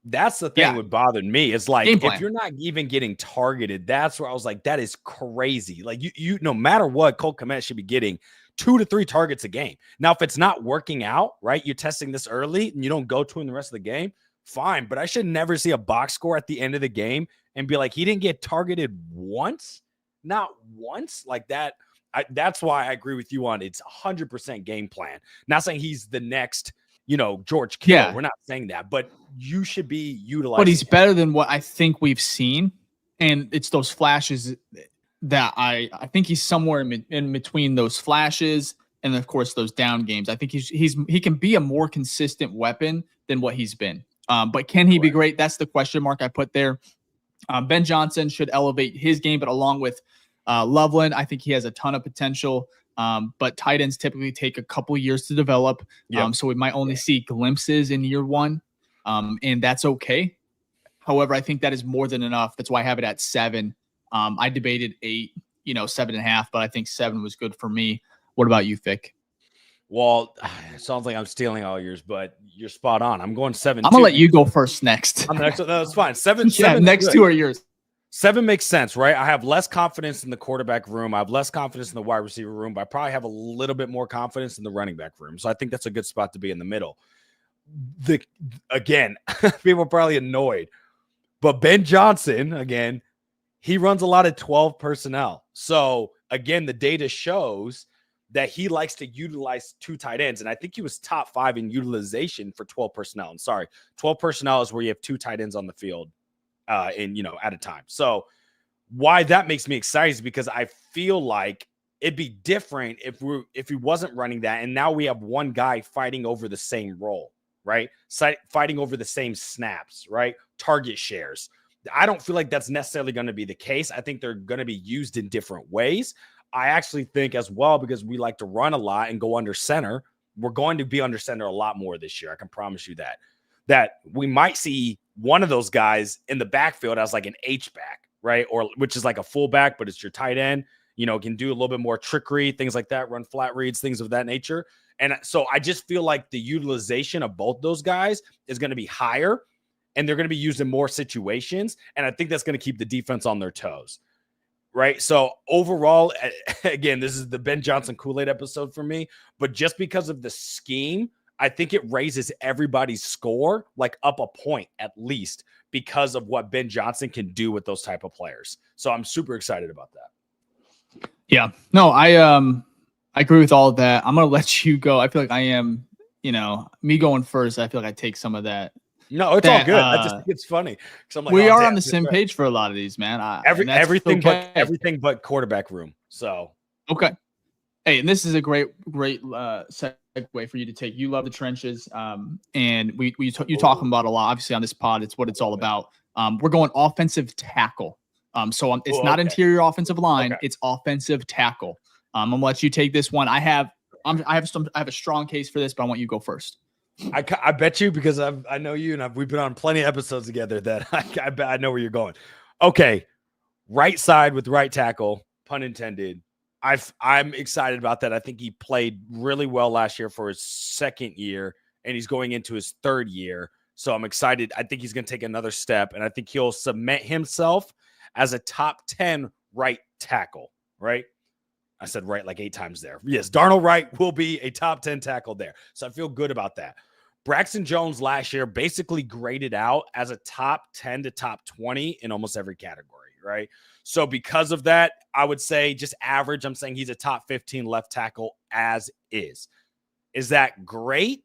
That's the thing that bothered me. It's like if you're not even getting targeted, that's where I was like, that is crazy. Like you no matter what, Cole Kmet should be getting 2 to 3 targets a game. Now, if it's not working out, right, you're testing this early and you don't go to him the rest of the game, fine. But I should never see a box score at the end of the game and be like, he didn't get targeted once, not once like that. That's why I agree with you on it's 100% game plan. Not saying he's the next, George Kittle. Yeah. We're not saying that, but you should be utilizing. But he's better than what I think we've seen. And it's those flashes that I think he's somewhere in between those flashes and of course those down games. I think he can be a more consistent weapon than what he's been. But can he be great? That's the question mark I put there. Ben Johnson should elevate his game, but along with Loveland, I think he has a ton of potential. But tight ends typically take a couple years to develop. So we might only see glimpses in year 1. And that's okay. However, I think that is more than enough. That's why I have it at 7. I debated 8, 7.5, but I think 7 was good for me. What about you, Fick? Well, it sounds like I'm stealing all yours, but you're spot on. I'm going 7. I'm gonna let you go first next. That's fine. 7. Yeah, next good. 2 are yours. 7 makes sense, right? I have less confidence in the quarterback room. I have less confidence in the wide receiver room, but I probably have a little bit more confidence in the running back room. So I think that's a good spot to be in the middle. Again, people are probably annoyed, but Ben Johnson, again, he runs a lot of 12 personnel. So again, the data shows that he likes to utilize 2 tight ends. And I think he was top 5 in utilization for 12 personnel. I'm sorry. 12 personnel is where you have 2 tight ends on the field at a time. So why that makes me excited is because I feel like it'd be different if he wasn't running that. And now we have one guy fighting over the same role, right? Fighting over the same snaps, right? Target shares. I don't feel like that's necessarily going to be the case. I think they're going to be used in different ways. I actually think as well, because we like to run a lot and go under center, we're going to be under center a lot more this year. I can promise you that we might see one of those guys in the backfield as like an H-back, right? Or which is like a fullback, but it's your tight end, can do a little bit more trickery, things like that, run flat reads, things of that nature. And so I just feel like the utilization of both those guys is going to be higher and they're going to be used in more situations. And I think that's going to keep the defense on their toes. Right. So overall, again, this is the Ben Johnson Kool-Aid episode for me, but just because of the scheme, I think it raises everybody's score like up a point at least because of what Ben Johnson can do with those type of players. So I'm super excited about that. Yeah, no, I agree with all of that. I'm going to let you go. I feel like I am, me going first. I feel like I take some of that. No, it's all good. I just think it's funny. I'm like, we are on the same page for a lot of these, man. Everything but quarterback room. So okay. Hey, and this is a great segue for you to take. You love the trenches, and you talking about a lot. Obviously, on this pod, it's what it's all about. We're going offensive tackle. So it's not interior offensive line; it's offensive tackle. I'm gonna let you take this one. I have a strong case for this, but I want you to go first. I bet you because I know you and we've been on plenty of episodes together that I bet I know where you're going. Okay, right side with right tackle, pun intended. I'm excited about that. I think he played really well last year for his 2nd year, and he's going into his 3rd year. So I'm excited. I think he's going to take another step, and I think he'll cement himself as a top 10 right tackle, right? I said right like 8 times there. Yes, Darnell Wright will be a top 10 tackle there. So I feel good about that. Braxton Jones last year basically graded out as a top 10 to top 20 in almost every category, right? So because of that, I would say just average, I'm saying he's a top 15 left tackle as is. Is that great?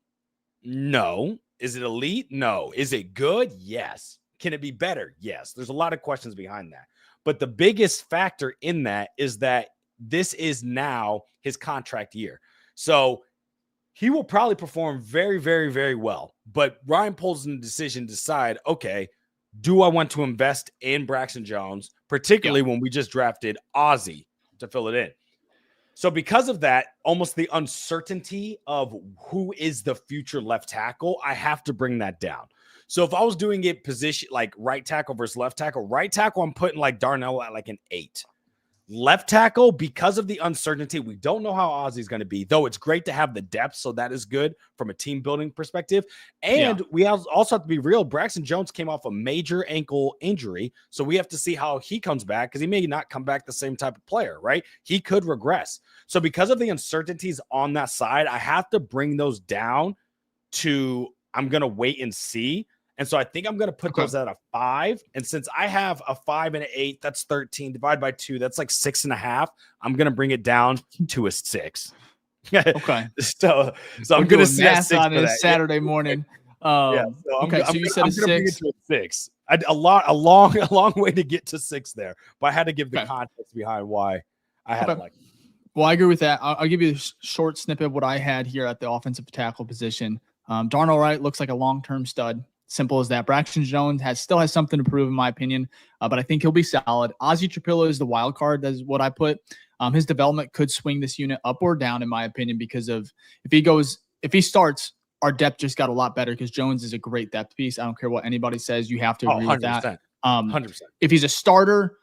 No. Is it elite? No. Is it good? Yes. Can it be better? Yes. There's a lot of questions behind that. But the biggest factor in that is that this is now his contract year. So he will probably perform very, very, very well. But Ryan Poles in the decision to decide, okay, do I want to invest in Braxton Jones, particularly when we just drafted Ozzie to fill it in? So because of that, almost the uncertainty of who is the future left tackle, I have to bring that down. So if I was doing it position like right tackle versus left tackle, I'm putting like Darnell at like an 8. Left tackle, because of the uncertainty, we don't know how Ozzie's going to be, though it's great to have the depth, so that is good from a team building perspective. And we also have to be real. Braxton Jones came off a major ankle injury, so we have to see how he comes back, because he may not come back the same type of player, right? He could regress. So because of the uncertainties on that side, I have to bring those down to I'm going to wait and see. And so I think I'm going to put those at a 5. And since I have a 5 and an 8, that's 13 divided by 2. That's like 6.5. I'm going to bring it down to a 6. Okay. So I'm going to see math on this Saturday morning. So you said a 6. Bring it to a 6. A long way to get to 6 there, but I had to give the context behind why I had it like. Well, I agree with that. I'll give you a short snippet of what I had here at the offensive tackle position. Darnell Wright looks like a long-term stud. Simple as that. Braxton Jones still has something to prove, in my opinion, but I think he'll be solid. Ozzie Trapillo is the wild card. That's what I put. His development could swing this unit up or down, in my opinion, because of if he starts, our depth just got a lot better because Jones is a great depth piece. I don't care what anybody says. You have to agree with that. 100%. If he's a starter,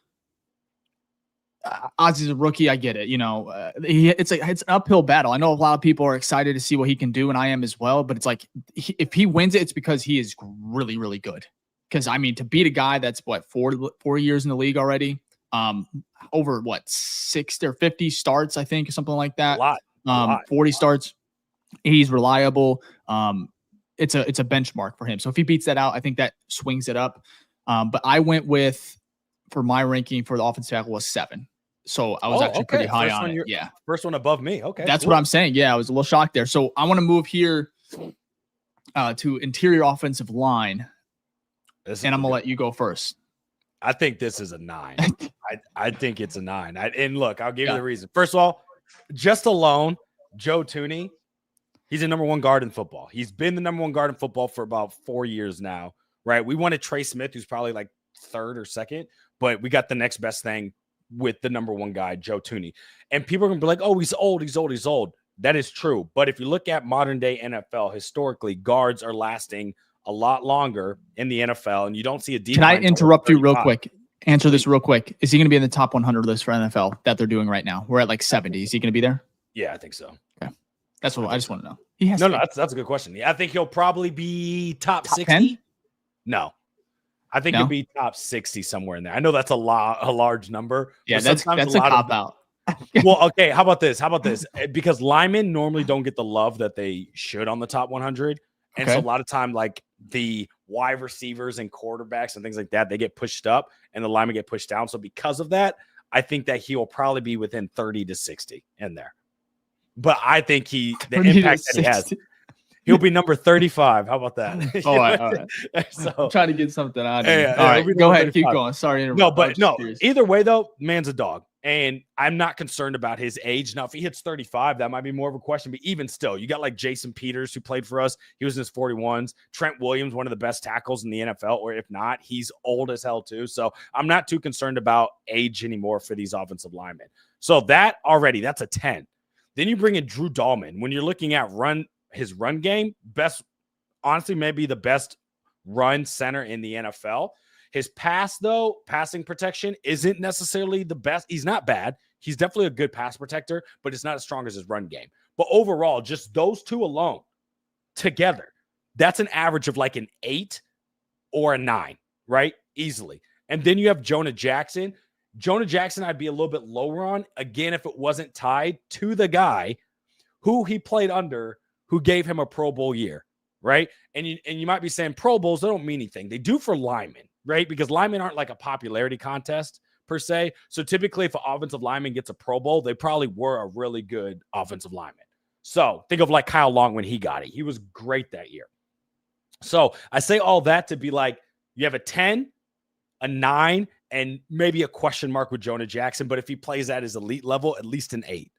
Ozzie's a rookie. I get it. It's an uphill battle. I know a lot of people are excited to see what he can do, and I am as well. But it's like if he wins it, it's because he is really, really good. Because I mean, to beat a guy that's 4 years in the league already, over 60 or 50 starts, I think, or something like that. A lot. 40 starts. He's reliable. It's a benchmark for him. So if he beats that out, I think that swings it up. But I went with, for my ranking for the offensive tackle, was 7. So I was actually pretty high on it. Yeah. First one above me. Okay. That's what I'm saying. Yeah. I was a little shocked there. So I want to move here to interior offensive line. And I'm going to let you go first. I think this is a 9. I think it's a 9. And look, I'll give you the reason. First of all, just alone, Joe Thuney, he's the number 1 guard in football. He's been the number 1 guard in football for about 4 years now, right? We wanted Trey Smith, who's probably like 3rd or 2nd, but we got the next best thing with the number 1 guy, Joe Thuney. And people are going to be like, oh, he's old. That is true. But if you look at modern day NFL, historically, guards are lasting a lot longer in the NFL, and you don't see a decline. Can I interrupt you real quick? Answer this real quick. Is he going to be in the top 100 list for NFL that they're doing right now? We're at like 70. Is he going to be there? Yeah, I think so. Okay. That's what I just want to know. He has that's a good question. Yeah, I think he'll probably be top 60. 10? No. I think he'll be top 60 somewhere in there. I know that's a large number. Yeah, that's a cop out. Well, okay, how about this? Because linemen normally don't get the love that they should on the top 100. And so a lot of time, like the wide receivers and quarterbacks and things like that, they get pushed up and the linemen get pushed down. So because of that, I think that he will probably be within 30 to 60 in there. But I think the impact that he has, he'll be number 35. How about that? All right. So I'm trying to get something out of you. Yeah, all right, go ahead. Keep going. Sorry to interrupt. No. Either way, though, man's a dog. And I'm not concerned about his age. Now, if he hits 35, that might be more of a question. But even still, you got like Jason Peters, who played for us. He was in his 41s. Trent Williams, one of the best tackles in the NFL. Or if not, he's old as hell too. So I'm not too concerned about age anymore for these offensive linemen. So that's a 10. Then you bring in Drew Dahlman. When you're looking at his run game, honestly, maybe the best run center in the NFL. His passing protection isn't necessarily the best. He's not bad. He's definitely a good pass protector, but it's not as strong as his run game. But overall, just those two alone together, that's an average of like an 8 or a 9, right? Easily. And then you have Jonah Jackson. Jonah Jackson, I'd be a little bit lower on, again, if it wasn't tied to the guy who he played under, who gave him a Pro Bowl year, right? And you might be saying Pro Bowls, they don't mean anything. They do for linemen, right? Because linemen aren't like a popularity contest per se. So typically if an offensive lineman gets a Pro Bowl, they probably were a really good offensive lineman. So think of like Kyle Long when he got it. He was great that year. So I say all that to be like, you have a 10, a 9, and maybe a question mark with Jonah Jackson. But if he plays at his elite level, at least an 8.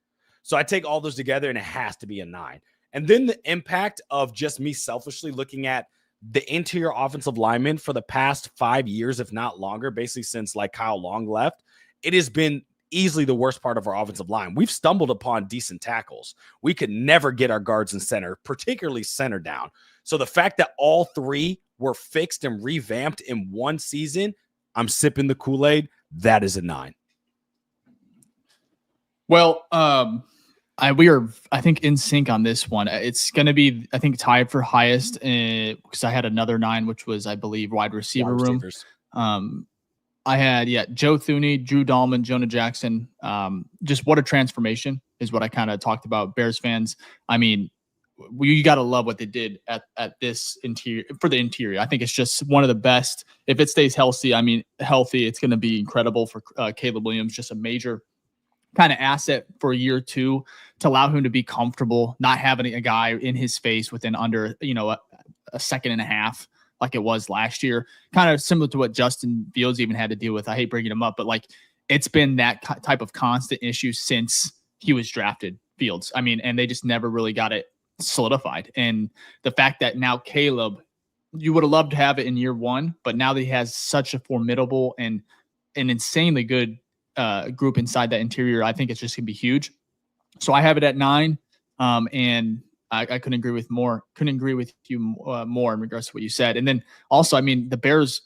So I take all those together and it has to be a 9. And then the impact of just me selfishly looking at the interior offensive linemen for the past 5 years, if not longer, basically since like Kyle Long left, it has been easily the worst part of our offensive line. We've stumbled upon decent tackles. We could never get our guards and center, particularly center down. So the fact that all 3 were fixed and revamped in one season, I'm sipping the Kool-Aid. That is a 9. Well, we are, I think, in sync on this one. It's going to be, I think, tied for highest because I had another 9, which was, I believe, wide receiver room. I had, Joe Thuney, Drew Dahlman, Jonah Jackson. Just what a transformation is what I kind of talked about. Bears fans, I mean, you got to love what they did at this interior for the interior. I think it's just one of the best. If it stays healthy, it's going to be incredible for Caleb Williams. Just a major kind of asset for year 2 to allow him to be comfortable, not having a guy in his face within under, a second and a half like it was last year. Kind of similar to what Justin Fields even had to deal with. I hate bringing him up, but like it's been that type of constant issue since he was drafted, Fields. I mean, and they just never really got it solidified. And the fact that now Caleb, you would have loved to have it in year 1, but now that he has such a formidable and an insanely good group inside that interior, I think it's just gonna be huge. So I have it at 9, and I couldn't agree with you more in regards to what you said. And then also, I mean, the Bears,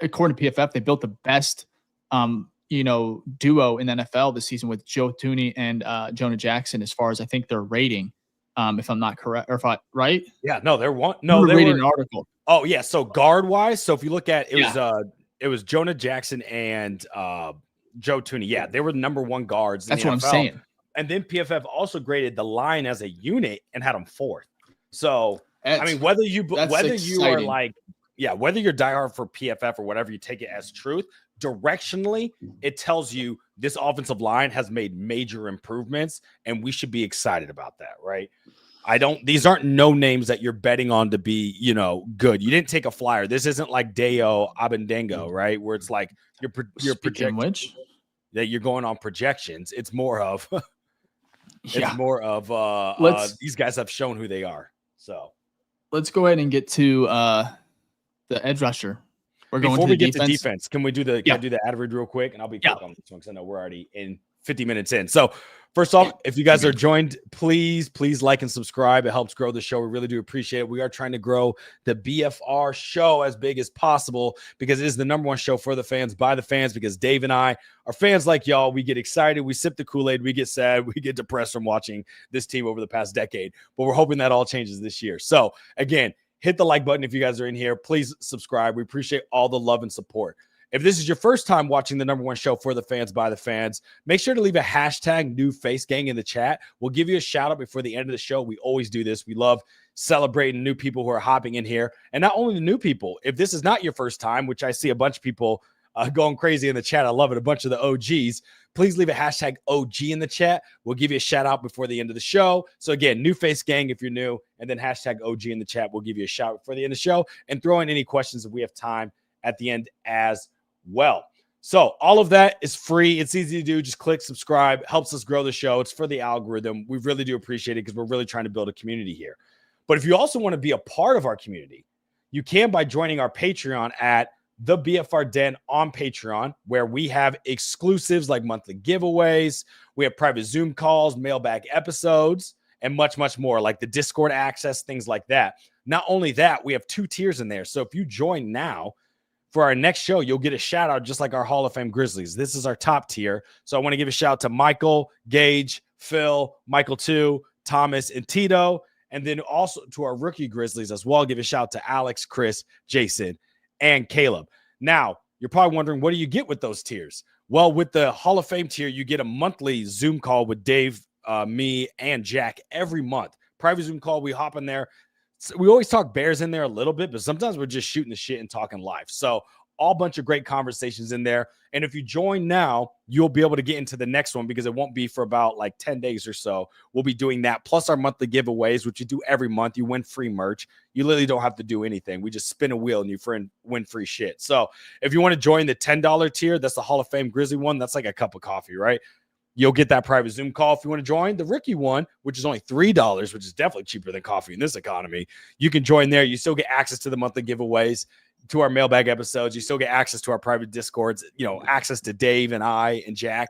according to PFF, they built the best duo in the NFL this season with Joe Thuney and Jonah Jackson, as far as I think their rating, if I'm not correct, or if I right? Yeah, no, they're one. No, they reading were an article. Oh yeah, so guard wise, so if you look at it was Jonah Jackson and Joe Thuney. Yeah, they were the number 1 guards. That's what I'm saying. And then PFF also graded the line as a unit and had them 4th. So I mean, whether you are like, whether you're diehard for PFF or whatever, you take it as truth. Directionally, it tells you this offensive line has made major improvements, and we should be excited about that, right? These aren't no names that you're betting on to be, good. You didn't take a flyer. This isn't like Deo Abendango, right? Where it's like you're projecting that you're going on projections. It's more of these guys have shown who they are. So let's go ahead and get to the edge rusher. Before we get to defense, can we do the can I do the ad read real quick? And I'll be quick on this one because I know we're already in 50 minutes in. So first off, if you guys are joined, please like and subscribe. It helps grow the show. We really do appreciate it. We are trying to grow the BFR show as big as possible because it is the number 1 show for the fans, by the fans, because Dave and I are fans like y'all. We get excited. We sip the Kool-Aid. We get sad. We get depressed from watching this team over the past decade. But we're hoping that all changes this year. So again, hit the like button if you guys are in here. Please subscribe. We appreciate all the love and support. If this is your first time watching the number 1 show for the fans, by the fans, make sure to leave a hashtag new face gang in the chat. We'll give you a shout out before the end of the show. We always do this. We love celebrating new people who are hopping in here. And not only the new people, if this is not your first time, which I see a bunch of people going crazy in the chat. I love it. A bunch of the OGs. Please leave a hashtag OG in the chat. We'll give you a shout out before the end of the show. So again, new face gang if you're new, and then hashtag OG in the chat. We'll give you a shout out before the end of the show and throw in any questions if we have time at the end as well. So all of that is free. It's easy to do. Just click subscribe. Helps us grow the show. It's for the algorithm. We really do appreciate it because we're really trying to build a community here. But if you also want to be a part of our community, you can by joining our Patreon at the BFR Den on Patreon, where we have exclusives like monthly giveaways. We have private Zoom calls, mailbag episodes, and much, much more, like the Discord access, things like that. Not only that, we have 2 tiers in there. So if you join now, for our next show, you'll get a shout out just like our Hall of Fame Grizzlies. This is our top tier. So I want to give a shout out to Michael, Gage, Phil, Michael 2, Thomas, and Tito. And then also to our rookie Grizzlies as well. Give a shout out to Alex, Chris, Jason, and Caleb. Now, you're probably wondering, what do you get with those tiers? Well, with the Hall of Fame tier, you get a monthly Zoom call with Dave, me, and Jack every month. Private Zoom call. We hop in there. So we always talk Bears in there a little bit, but sometimes we're just shooting the shit and talking live. So all bunch of great conversations in there. And if you join now, you'll be able to get into the next one because it won't be for about like 10 days or so. We'll be doing that plus our monthly giveaways, which you do every month. You win free merch. You literally don't have to do anything. We just spin a wheel and you win free shit. So if you want to join the $10 tier, that's the Hall of Fame Grizzly one. That's like a cup of coffee, right? You'll get that private Zoom call. If you want to join the rookie one, which is only $3, which is definitely cheaper than coffee in this economy, you can join there. You still get access to the monthly giveaways, to our mailbag episodes. You still get access to our private Discords, access to Dave and I and Jack.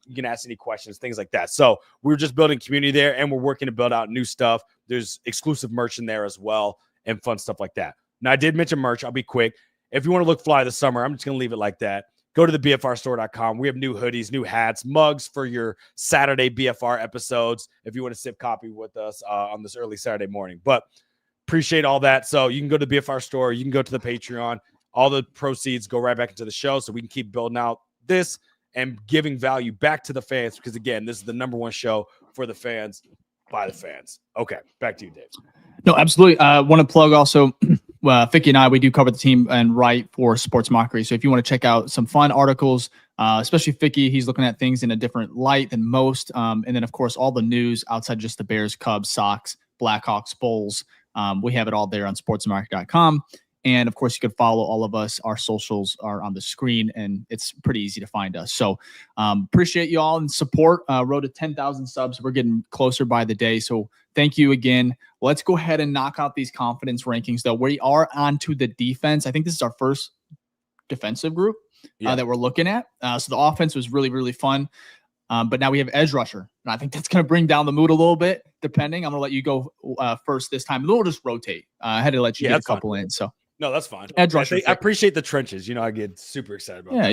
You can ask any questions, things like that. So we're just building community there, and we're working to build out new stuff. There's exclusive merch in there as well and fun stuff like that. Now, I did mention merch. I'll be quick. If you want to look fly this summer, I'm just going to leave it like that. Go to the BFRstore.com. We have new hoodies, new hats, mugs for your Saturday BFR episodes if you want to sip coffee with us on this early Saturday morning. But appreciate all that. So you can go to the BFR store. You can go to the Patreon. All the proceeds go right back into the show so we can keep building out this and giving value back to the fans because, again, this is the #1 show for the fans by the fans. Okay, back to you, Dave. No, absolutely. Want to plug also, Ficky and I, we do cover the team and write for Sports Mockery. So if you want to check out some fun articles, especially Ficky, he's looking at things in a different light than most. And then, of course, all the news outside just the Bears, Cubs, Sox, Blackhawks, Bulls. We have it all there on sportsmarket.com. And of course, you can follow all of us. Our socials are on the screen, and it's pretty easy to find us. So appreciate you all and support. Road to 10,000 subs. We're getting closer by the day. So thank you again. Let's go ahead and knock out these confidence rankings, though. We are on to the defense. I think this is our first defensive group that we're looking at. So the offense was really, really fun. But now we have edge rusher, and I think that's going to bring down the mood a little bit, depending. I'm going to let you go first this time. We'll just rotate. I had to let you get a couple in. So no, that's fine. Edge rusher. I appreciate the trenches. I get super excited about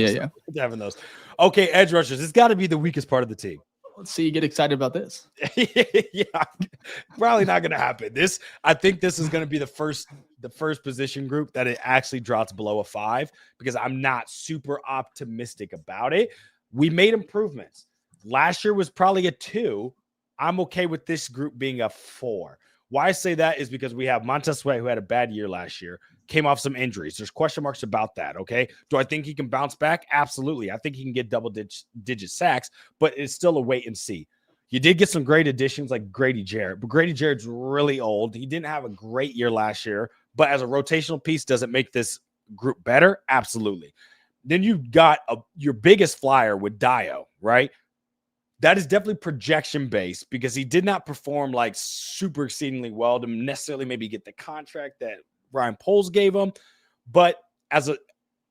having those. Okay, edge rushers. It's got to be the weakest part of the team. Let's see you get excited about this. Yeah, probably not going to happen. I think this is going to be the first position group that it actually drops below a 5 because I'm not super optimistic about it. We made improvements. Last year was probably a 2. I'm okay with this group being a 4. Why I say that is because we have Montez Sweat, who had a bad year last year, came off some injuries. There's question marks about that, okay? Do I think he can bounce back? Absolutely. I think he can get double-digit sacks, but it's still a wait and see. You did get some great additions like Grady Jarrett, but Grady Jarrett's really old. He didn't have a great year last year, but as a rotational piece, does it make this group better? Absolutely. Then you've got your biggest flyer with Dio, right? That is definitely projection based because he did not perform like super exceedingly well to necessarily maybe get the contract that Ryan Poles gave him, but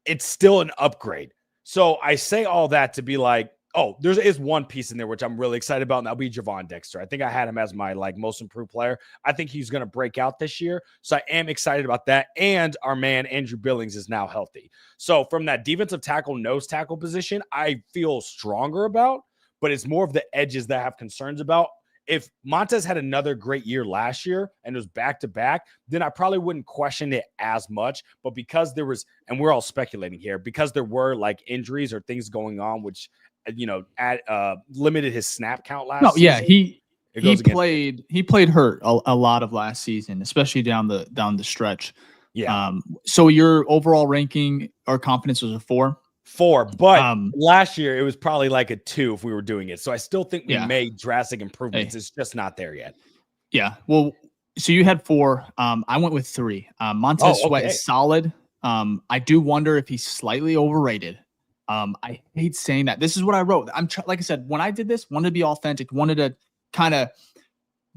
it's still an upgrade. So I say all that to be like, oh, there is one piece in there which I'm really excited about, and that'll be Javon Dexter. I think I had him as my most improved player. I think he's going to break out this year, so I am excited about that. And our man Andrew Billings is now healthy. So from that defensive tackle, nose tackle position, I feel stronger about. But it's more of the edges that I have concerns about. If Montez had another great year last year and it was back-to-back, then I probably wouldn't question it as much. But because there was, and we're all speculating here, because there were like injuries or things going on, which, limited his snap count last season. Yeah, he played hurt a lot of last season, especially down the stretch. Yeah. So your overall ranking or confidence was a 4? 4, but last year it was probably like a 2 if we were doing it. So I still think we made drastic improvements. It's just not there yet. Yeah. Well, so you had 4. I went with 3. Montez Sweat is solid. I do wonder if he's slightly overrated. I hate saying that. This is what I wrote. Like I said, when I did this, wanted to be authentic, wanted to kind of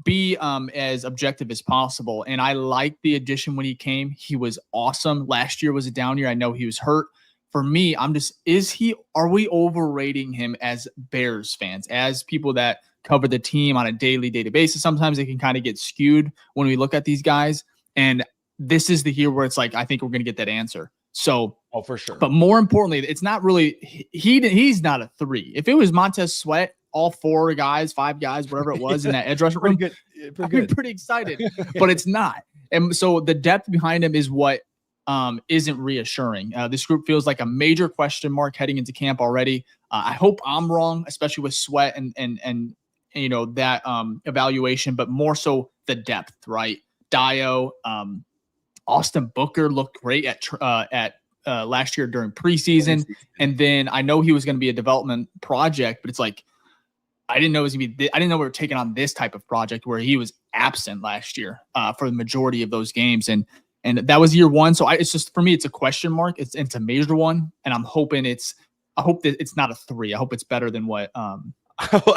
be as objective as possible. And I liked the addition when he came. He was awesome. Last year was a down year. I know he was hurt. For me, are we overrating him as Bears fans, as people that cover the team on a daily basis? Sometimes they can kind of get skewed when we look at these guys. And this is the year where it's like, I think we're going to get that answer. So, for sure. But more importantly, it's not really, he's not a 3. If it was Montez Sweat, all 4 guys, 5 guys, whatever it was in that edge rusher room, I'd be pretty excited, but it's not. And so the depth behind him is what isn't reassuring. This group feels like a major question mark heading into camp already. I hope I'm wrong, especially with Sweat and that evaluation, but more so the depth, right? Dio, Austin Booker looked great at last year during preseason. And then I know he was going to be a development project, but it's like, I didn't know it was going to be, I didn't know we were taking on this type of project where he was absent last year for the majority of those games. And that was year one. So it's just, for me, it's a question mark. It's a major one. And I'm hoping I hope that it's not a 3. I hope it's better than what, I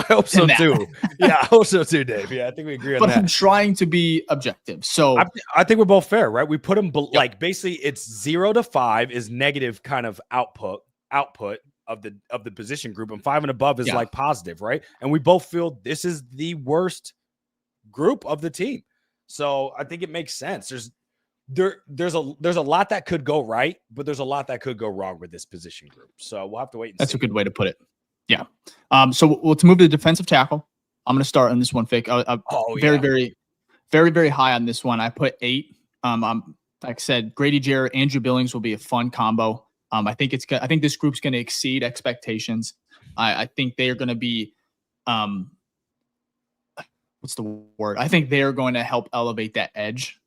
hope so too. Yeah, I hope so too, Dave. Yeah, I think we agree on that. But I'm trying to be objective. So I think we're both fair, right? We put them like basically it's 0 to 5 is negative kind of output of the position group, and 5 and above is like positive, right? And we both feel this is the worst group of the team. So I think it makes sense. There's a lot that could go right, but there's a lot that could go wrong with this position group. So we'll have to wait and see. That's a good way to put it. Yeah. So to move to the defensive tackle, I'm going to start on this one, Fick. Very, very high on this one. I put 8. Like I said, Grady Jarrett, Andrew Billings will be a fun combo. I think this group's going to exceed expectations. I think they are going to be, what's the word? I think they are going to help elevate that edge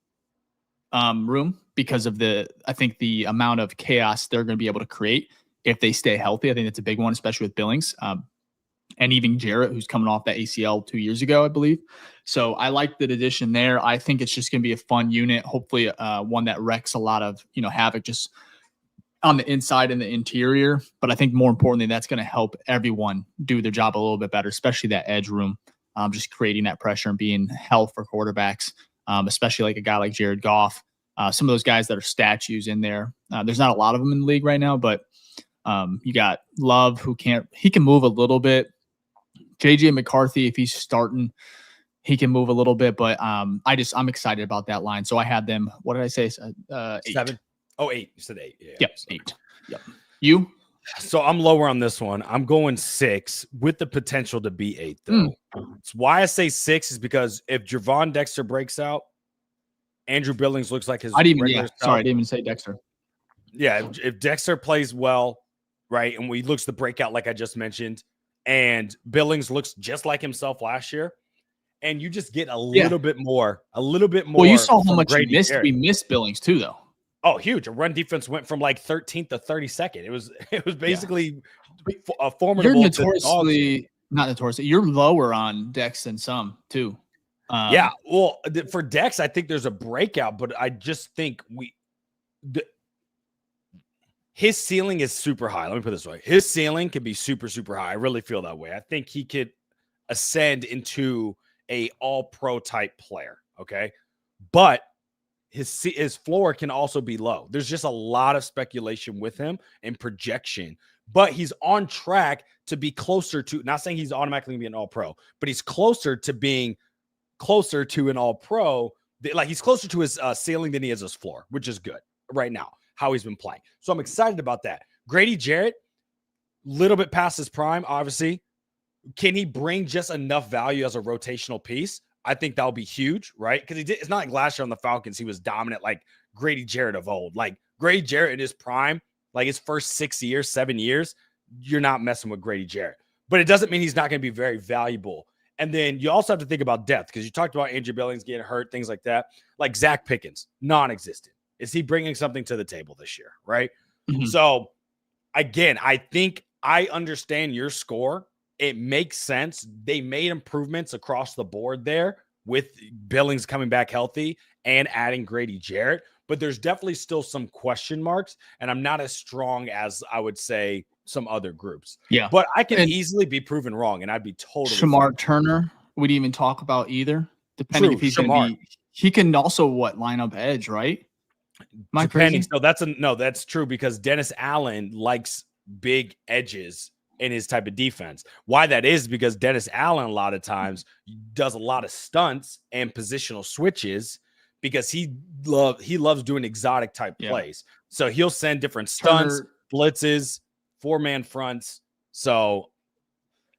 room because of the amount of chaos they're going to be able to create if they stay healthy. I think that's a big one, especially with Billings. And even Jarrett, who's coming off that ACL 2 years ago, I believe. So I like the addition there. I think it's just going to be a fun unit. Hopefully one that wrecks a lot of, havoc just on the inside and the interior. But I think more importantly, that's going to help everyone do their job a little bit better, especially that edge room, just creating that pressure and being hell for quarterbacks, especially like a guy like Jared Goff. Some of those guys that are statues in there. There's not a lot of them in the league right now, but you got Love, he can move a little bit. JJ McCarthy, if he's starting, he can move a little bit, but I'm excited about that line. So I had them. What did I say? 8. 7. Oh, 8. You said 8. Yeah. Yep. 8. Yep. You? So I'm lower on this one. I'm going 6 with the potential to be 8, though. It's why I say 6 is because if Javon Dexter breaks out, Andrew Billings looks like his. I didn't even say Dexter. Yeah, if Dexter plays well, right, and he looks the breakout like I just mentioned, and Billings looks just like himself last year, and you just get a little bit more. Well, you saw how much we missed Billings too, though. Oh, huge! A run defense went from like 13th to 32nd. It was basically a formidable. Not notoriously. You're lower on Dex than some too. Yeah, well, for Dex, I think there's a breakout, but I just think his ceiling is super high. Let me put it this way. His ceiling can be super, super high. I really feel that way. I think he could ascend into a all-pro type player, okay? But his floor can also be low. There's just a lot of speculation with him and projection. But he's on track to be closer to, not saying he's automatically going to be an all-pro, but he's closer to being closer to an all-pro. Like he's closer to his ceiling than he is his floor, which is good right now, how he's been playing. So I'm excited about that. Grady Jarrett, little bit past his prime, obviously. Can he bring just enough value as a rotational piece? I think that'll be huge, right? Because it's not like last year on the Falcons, he was dominant like Grady Jarrett of old. Like Grady Jarrett in his prime, like his first 7 years, you're not messing with Grady Jarrett. But it doesn't mean he's not going to be very valuable. And then you also have to think about depth, because you talked about Andrew Billings getting hurt, things like that. Like Zach Pickens, non-existent. Is he bringing something to the table this year, right? Mm-hmm. So, again, I think I understand your score. It makes sense. They made improvements across the board there with Billings coming back healthy and adding Grady Jarrett. But there's definitely still some question marks, and I'm not as strong as I would say some other groups. Yeah. But I can easily be proven wrong, and I'd be totally Shamar Turner, we didn't even talk about either. Depending if he's going to be, he can also line up edge, right? Depending. So that's true, because Dennis Allen likes big edges in his type of defense. Why that is because Dennis Allen a lot of times does a lot of stunts and positional switches because he loves doing exotic type plays. So he'll send different stunts, blitzes, 4-man fronts. So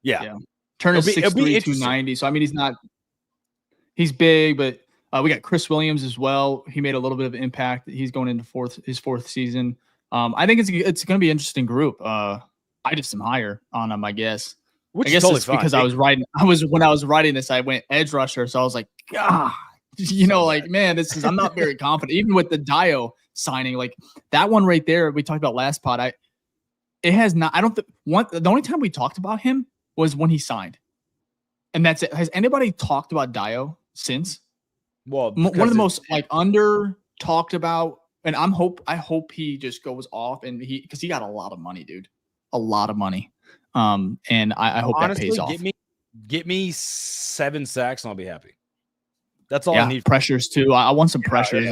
Turner's 6'3", 290. So I mean, he's big, but we got Chris Williams as well. He made a little bit of impact. He's going into his fourth season. I think it's going to be an interesting group. I just am higher on him, I guess. Which I guess totally it's because when I was writing this, I went edge rusher. So I was like, God, like, man, I'm not very confident. Even with the Dio signing, like that one right there, we talked about last pod. The only time we talked about him was when he signed. And that's it. Has anybody talked about Dio since? Well, one of the most under talked about, and I hope he just goes off because he got a lot of money, dude, a lot of money. And I hope honestly, that pays off. Get me 7 sacks and I'll be happy. That's all I need. Pressures too. I want some pressures.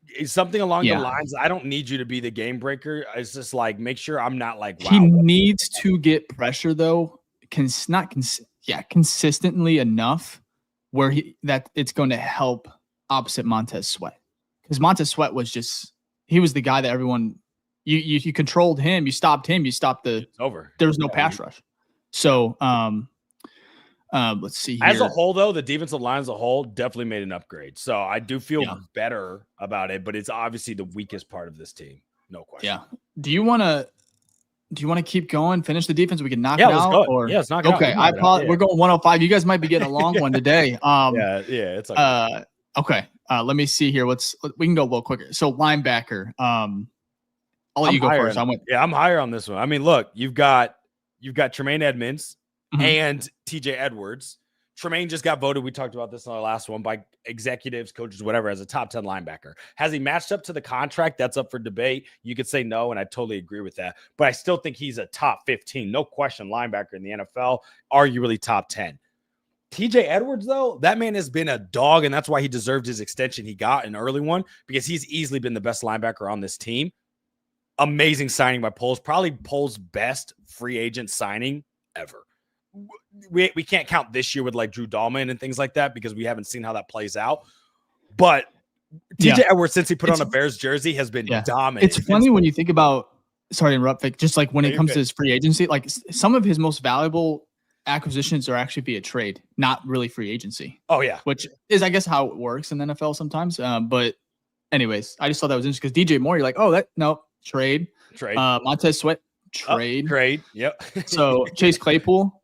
It's something along the lines. I don't need you to be the game breaker. It's just like make sure I'm not like. Wow. He needs to get pressure though. Consistently enough where it's going to help opposite Montez Sweat, because Montez Sweat he was the guy that everyone you controlled him, you stopped the over. There was no pass rush. So let's see here. As a whole though, the defensive line as a whole definitely made an upgrade. So I do feel better about it, but it's obviously the weakest part of this team, no question. Yeah. Do you want to keep going, finish the defense? We can knock it out. Let's knock it out. Okay, I apologize. We're going 105. You guys might be getting a long one today. It's okay. Okay. Let me see here. We can go a little quicker. So linebacker. I'll let you go first. I'm higher on this one. I mean, look, you've got Tremaine Edmonds and TJ Edwards. Tremaine just got voted. We talked about this on our last one by executives, coaches, whatever, as a top 10 linebacker. Has he matched up to the contract? That's up for debate. You could say no, and I totally agree with that. But I still think he's a top 15, no question, linebacker in the NFL, arguably top 10. TJ Edwards, though, that man has been a dog, and that's why he deserved his extension. He got an early one because he's easily been the best linebacker on this team. Amazing signing by Poles, probably Poles' best free agent signing ever. We can't count this year with like Drew Dahlman and things like that because we haven't seen how that plays out. But TJ Edwards, since he put on a Bears jersey, has been dominant. It's funny when you think about, sorry to interrupt, Vic, just like when it comes to his free agency, like some of his most valuable acquisitions are actually via trade, not really free agency. Oh, yeah. Which is, I guess, how it works in the NFL sometimes. But anyways, I just thought that was interesting because DJ Moore, you're like, trade. Montez Sweat. Trade. Yep. So Chase Claypool,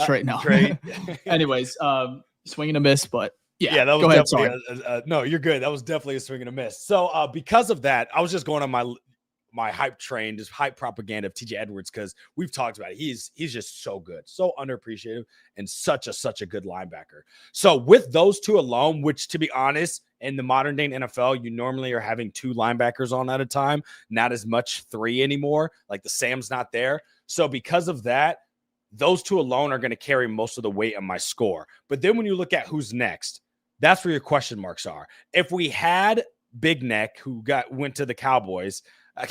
trade. No. Trade. Anyways, swing and a miss, but that was go ahead. Sorry. No, you're good. That was definitely a swing and a miss. So because of that, I was just going on my hype train, just hype propaganda of TJ Edwards, because we've talked about it. He's just so good, so underappreciated, and such a good linebacker. So with those two alone, which to be honest, in the modern day NFL, you normally are having 2 linebackers on at a time, not as much 3 anymore. Like the Sam's not there. So because of that, those 2 alone are going to carry most of the weight on my score. But then when you look at who's next, that's where your question marks are. If we had Big Neck, who went to the Cowboys, I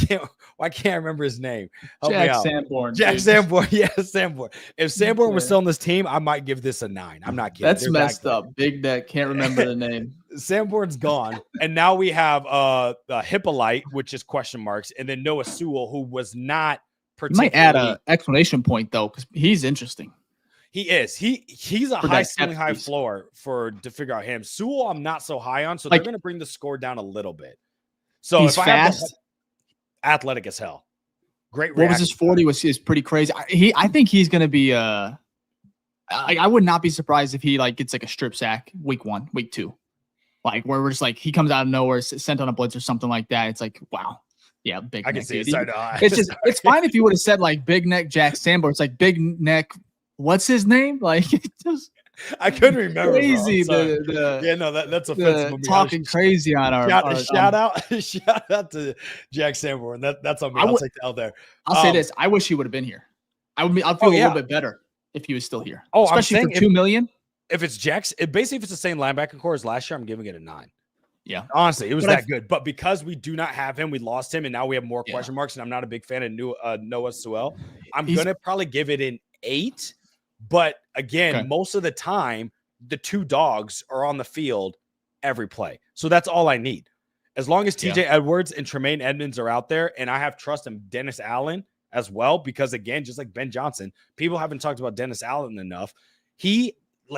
can't remember his name. Jack Sanborn. Yeah, Sanborn. If Sanborn was still on this team, I might give this a 9. I'm not kidding. That's messed up. Big Neck. Can't remember the name. Sanborn's gone. And now we have Hippolyte, which is question marks, and then Noah Sewell, who was not particularly. Might add an explanation point, though, because he's interesting. He is. He's a high ceiling, high floor to figure out him. Sewell, I'm not so high on, so they're going to bring the score down a little bit. So he's fast. Athletic as hell. Great. What was his 40? Is pretty crazy. I think he's going to be. I would not be surprised if he gets a strip sack week 1, week 2, where we're just he comes out of nowhere, sent on a blitz or something like that. It's wow, yeah, Big Neck. I can see it. It's fine if you would have said Big Neck Jack Sanborn. It's Big Neck. What's his name? I couldn't remember. Crazy. That's offensive. Talking crazy on our shout out to Jack Sanborn. That's on me. I'll take the L there. I'll say this: I wish he would have been here. I'd feel a little bit better if he was still here. Oh, especially for $2 million. If it's Jack's, basically if it's the same linebacker core as last year, I'm giving it a 9. Yeah, honestly, it was that good. But because we do not have him, we lost him, and now we have more question marks. And I'm not a big fan of Noah Sewell. I'm gonna probably give it an 8. But again, most of the time, the 2 dogs are on the field every play. So that's all I need. As long as TJ Edwards and Tremaine Edmonds are out there, and I have trust in Dennis Allen as well, because again, just like Ben Johnson, people haven't talked about Dennis Allen enough. He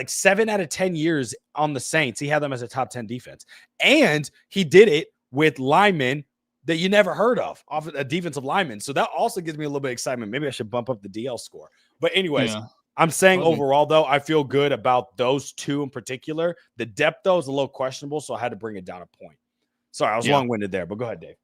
7 out of 10 years on the Saints, he had them as a top 10 defense. And he did it with linemen that you never heard of, off a defensive lineman. So that also gives me a little bit of excitement. Maybe I should bump up the DL score. But anyways, I'm saying overall, though, I feel good about those two in particular. The depth, though, is a little questionable, so I had to bring it down a point. Sorry, I was long-winded there, but go ahead, Dave.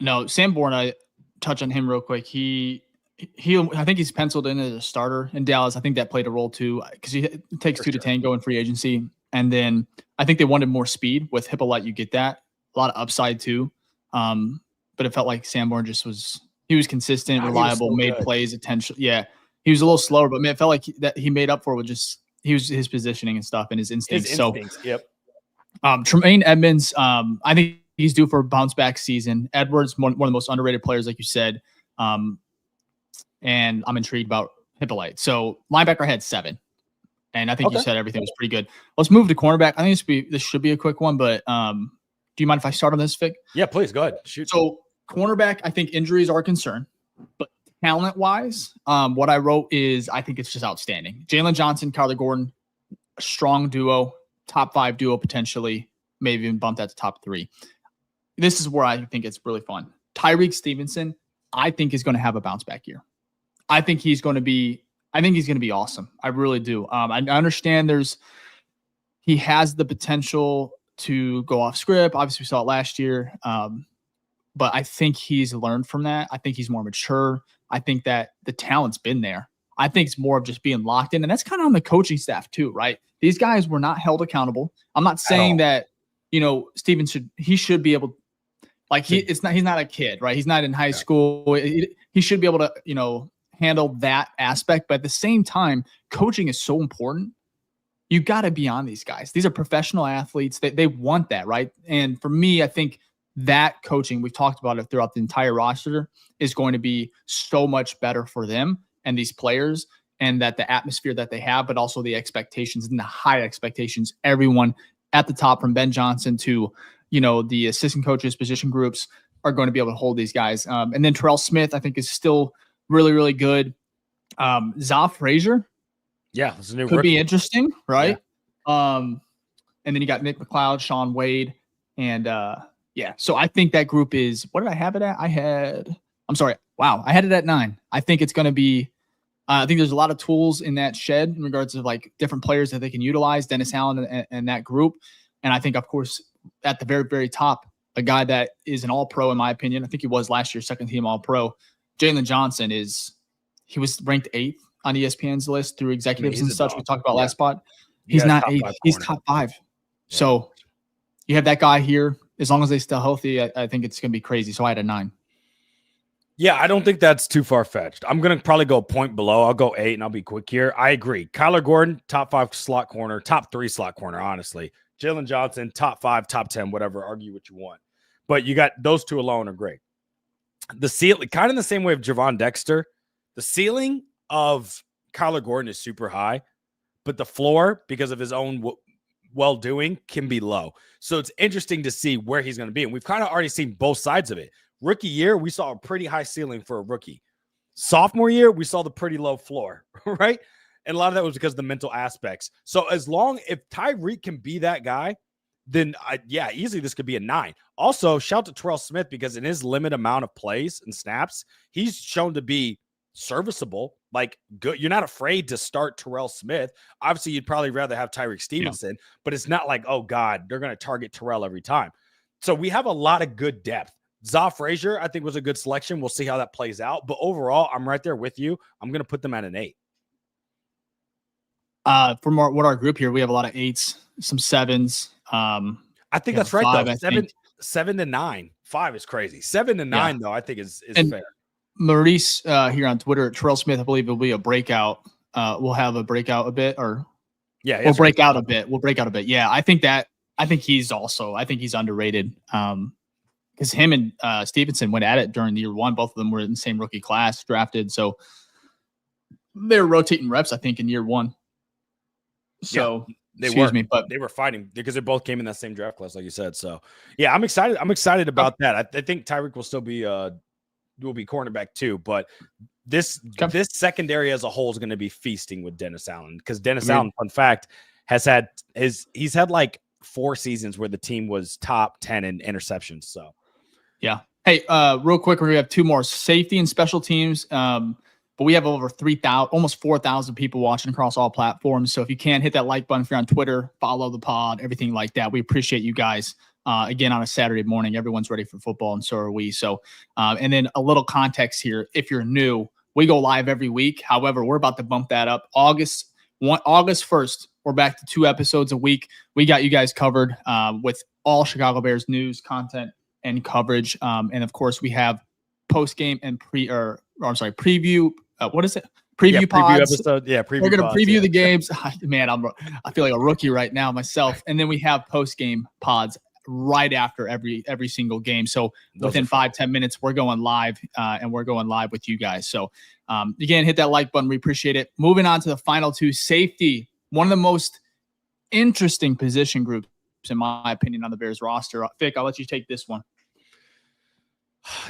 No, Sanborn, I touch on him real quick. I think he's penciled in as a starter in Dallas. I think that played a role too, because it takes two to tango in free agency. And then I think they wanted more speed. With Hippolyte, you get that. A lot of upside too. But it felt like Sanborn he was consistent, reliable, made plays, attention. Yeah. He was a little slower, but man, it felt like that he made up for it with his positioning and stuff and his instincts. Yep. Tremaine Edmonds, I think he's due for a bounce back season. Edwards, one of the most underrated players, like you said. And I'm intrigued about Hippolyte. So linebacker had 7. And I think you said everything was pretty good. Let's move to cornerback. I think this should be a quick one, but do you mind if I start on this, Fick? Yeah, please go ahead. Shoot. So cornerback, I think injuries are a concern, but talent-wise, what I wrote is I think it's just outstanding. Jalen Johnson, Kyler Gordon, a strong duo, top 5 duo potentially, maybe even bump that to top 3. This is where I think it's really fun. Tyreek Stevenson, I think is going to have a bounce back year. I think he's going to be awesome. I really do. I understand he has the potential to go off script. Obviously, we saw it last year. But I think he's learned from that. I think he's more mature. I think that the talent's been there. I think it's more of just being locked in. And that's kind of on the coaching staff too, right? These guys were not held accountable. I'm not saying that, Steven should be able, like he's not a kid, right? He's not in high school. He should be able to, handle that aspect. But at the same time, coaching is so important. You got to be on these guys. These are professional athletes. They want that, right? And for me, I think that coaching, we've talked about it throughout the entire roster, is going to be so much better for them and these players, and that the atmosphere that they have, but also the expectations and the high expectations, everyone at the top from Ben Johnson to, the assistant coaches, position groups are going to be able to hold these guys. And then Terrell Smith, I think, is still really, really good. Zoff Frazier. Yeah, this is a new could rookie. Be interesting, right? Yeah. And then you got Nick McLeod, Sean Wade, and so I think that group is, what did I have it at? I had it at 9. I think it's going to be, I think there's a lot of tools in that shed in regards to like different players that they can utilize, Dennis Allen and that group. And I think, of course, at the very, very top, a guy that is an all-pro, in my opinion. I think he was last year, second team all-pro. Jalen Johnson he was ranked 8th on ESPN's list through executives and such. We talked about last spot. He's not 8th. He's top 5. Yeah. So you have that guy here. As long as they stay healthy, I think it's going to be crazy. So I had a 9. Yeah, I don't think that's too far-fetched. I'm going to probably go a point below. I'll go 8, and I'll be quick here. I agree. Kyler Gordon, top 5 slot corner, top 3 slot corner, honestly. Jalen Johnson, top 5, top 10, whatever. Argue what you want. But you got those two alone are great. The ceiling, kind of the same way of Javon Dexter, the ceiling of Kyler Gordon is super high, but the floor, because of his own well-doing, can be low. So it's interesting to see where he's going to be. And we've kind of already seen both sides of it. Rookie year, we saw a pretty high ceiling for a rookie. Sophomore year, we saw the pretty low floor, right? And a lot of that was because of the mental aspects. So if Tyreek can be that guy, then easily this could be a 9. Also, shout to Terrell Smith, because in his limited amount of plays and snaps, he's shown to be serviceable, like good. You're not afraid to start Terrell Smith. Obviously, you'd probably rather have Tyreek Stevenson, but it's not like, oh God, they're going to target Terrell every time. So we have a lot of good depth. Zoff Frazier, I think, was a good selection. We'll see how that plays out. But overall, I'm right there with you. I'm going to put them at an 8. From our group here, we have a lot of 8s, some 7s. I think that's right, 5, though. 7 to 9. 5 is crazy. 7 to 9, though, I think is fair. Maurice here on Twitter, Terrell Smith, I believe will be a breakout. We'll have a breakout a bit, or we'll break out a bit. We'll break out a bit. Yeah, I think he's underrated. Because him and Stevenson went at it during year 1. Both of them were in the same rookie class drafted. So they're rotating reps, I think, in year 1. So they were fighting because they both came in that same draft class, like you said. So yeah, I'm excited. I'm excited about that. I think Tyreek will still be cornerback too, but this secondary as a whole is going to be feasting with Dennis Allen, because Dennis Allen, fun fact, he's had like 4 seasons where the team was top 10 in interceptions. So yeah. Hey, real quick, we have 2 more: safety and special teams. But we have over 3,000, almost 4,000 people watching across all platforms. So if you can, hit that like button if you're on Twitter, follow the pod, everything like that. We appreciate you guys. Again, on a Saturday morning, everyone's ready for football, and so are we. So, and then a little context here. If you're new, we go live every week. However, we're about to bump that up. August 1st, we're back to 2 episodes a week. We got you guys covered with all Chicago Bears news, content, and coverage. And of course, we have post-game and preview. What is it? Preview pods. Episode. Yeah, preview. We're going to pods, preview the games. Man, I feel like a rookie right now myself. And then we have post-game pods right after every single game. So within 5-10 minutes, we're going live and we're going live with you guys. So again, hit that like button. We appreciate it. Moving on to the final 2, safety. One of the most interesting position groups, in my opinion, on the Bears roster. Vic, I'll let you take this one.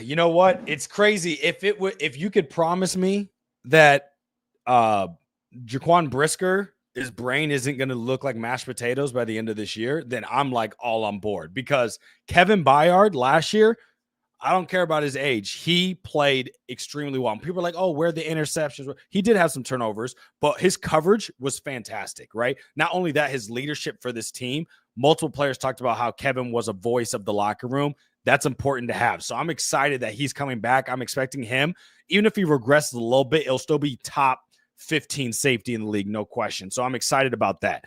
You know what? It's crazy. If you could promise me that Jaquan Brisker, his brain isn't going to look like mashed potatoes by the end of this year, then I'm like all on board. Because Kevin Byard last year, I don't care about his age. He played extremely well. And people are like, oh, where are the interceptions? He did have some turnovers, but his coverage was fantastic, right? Not only that, his leadership for this team. Multiple players talked about how Kevin was a voice of the locker room. That's important to have. So I'm excited that he's coming back. I'm expecting him, even if he regresses a little bit, it'll still be top 15 safety in the league, no question. So I'm excited about that.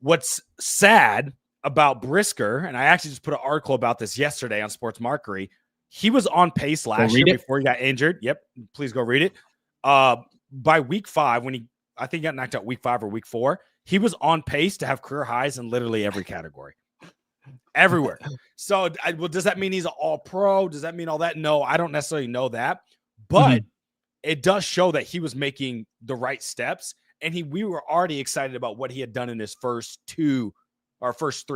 What's sad about Brisker, and I actually just put an article about this yesterday on Sports Mockery. He was on pace last year before he got injured. Yep, please go read it. By week 5, when I think he got knocked out week 5 or week 4, he was on pace to have career highs in literally every category. Everywhere. So, well, does that mean he's an all-pro? Does that mean all that? No, I don't necessarily know that. But it does show that he was making the right steps. And we were already excited about what he had done in his first 3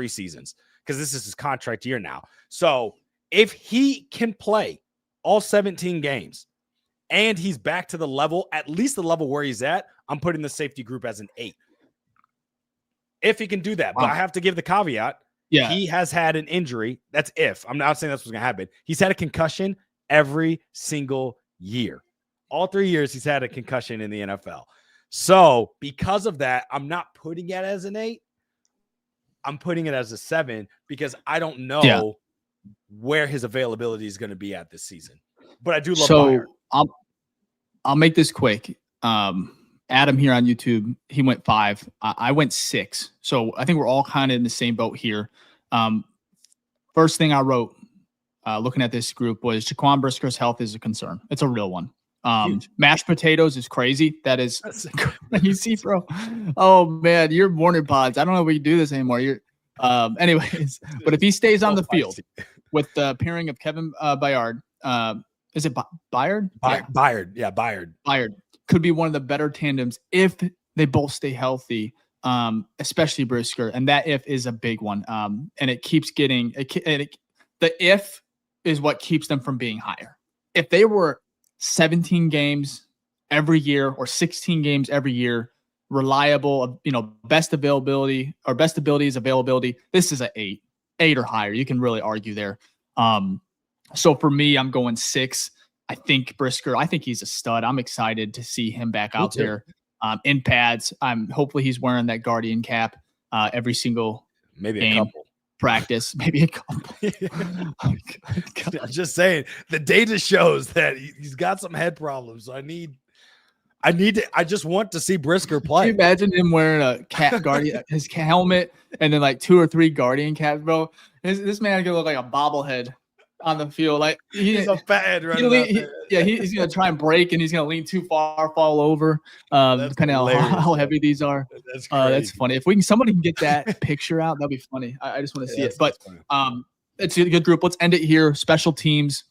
seasons, because this is his contract year now. So if he can play all 17 games and he's back to the level, at least the level where he's at, I'm putting the safety group as an 8. If he can do that. But I have to give the caveat. Yeah, he has had an injury. That's if. I'm not saying that's what's going to happen. He's had a concussion every single year. All 3 years he's had a concussion in the NFL. So because of that, I'm not putting it as an 8. I'm putting it as a 7 because I don't know where his availability is going to be at this season. But I do love Byard. I'll make this quick. Adam here on YouTube, he went 5. I went 6. So I think we're all kind of in the same boat here. First thing I wrote looking at this group was Jaquan Brisker's health is a concern. It's a real one. Mashed potatoes is crazy. That is crazy, bro. Oh man, your morning pods. I don't know if we can do this anymore. Anyways, but if he stays on the field with the pairing of Kevin Byard, is it Byard? Byard. Yeah, Byard. Byard could be one of the better tandems if they both stay healthy, especially Brisker. And that if is a big one. And it keeps getting the if is what keeps them from being higher. If they were 17 games every year or 16 games every year, reliable, best availability or best ability is availability. This is an 8 or higher. You can really argue there. So for me, I'm going 6. I think Brisker, he's a stud. I'm excited to see him back out there in pads. Hopefully he's wearing that Guardian cap every single game. Practice, maybe a couple. I'm just saying the data shows that he's got some head problems. So I just want to see Brisker play. Can you imagine him wearing a cat Guardian, his helmet, and then like 2 or 3 Guardian caps, bro? This man gonna look like a bobblehead on the field. Like he's a fat head he's gonna try and break, and he's gonna lean too far, fall over. Depending on how heavy these are. That's funny. If somebody can get that picture out, that'd be funny. I just want to see it. But it's a good group. Let's end it here. Special teams.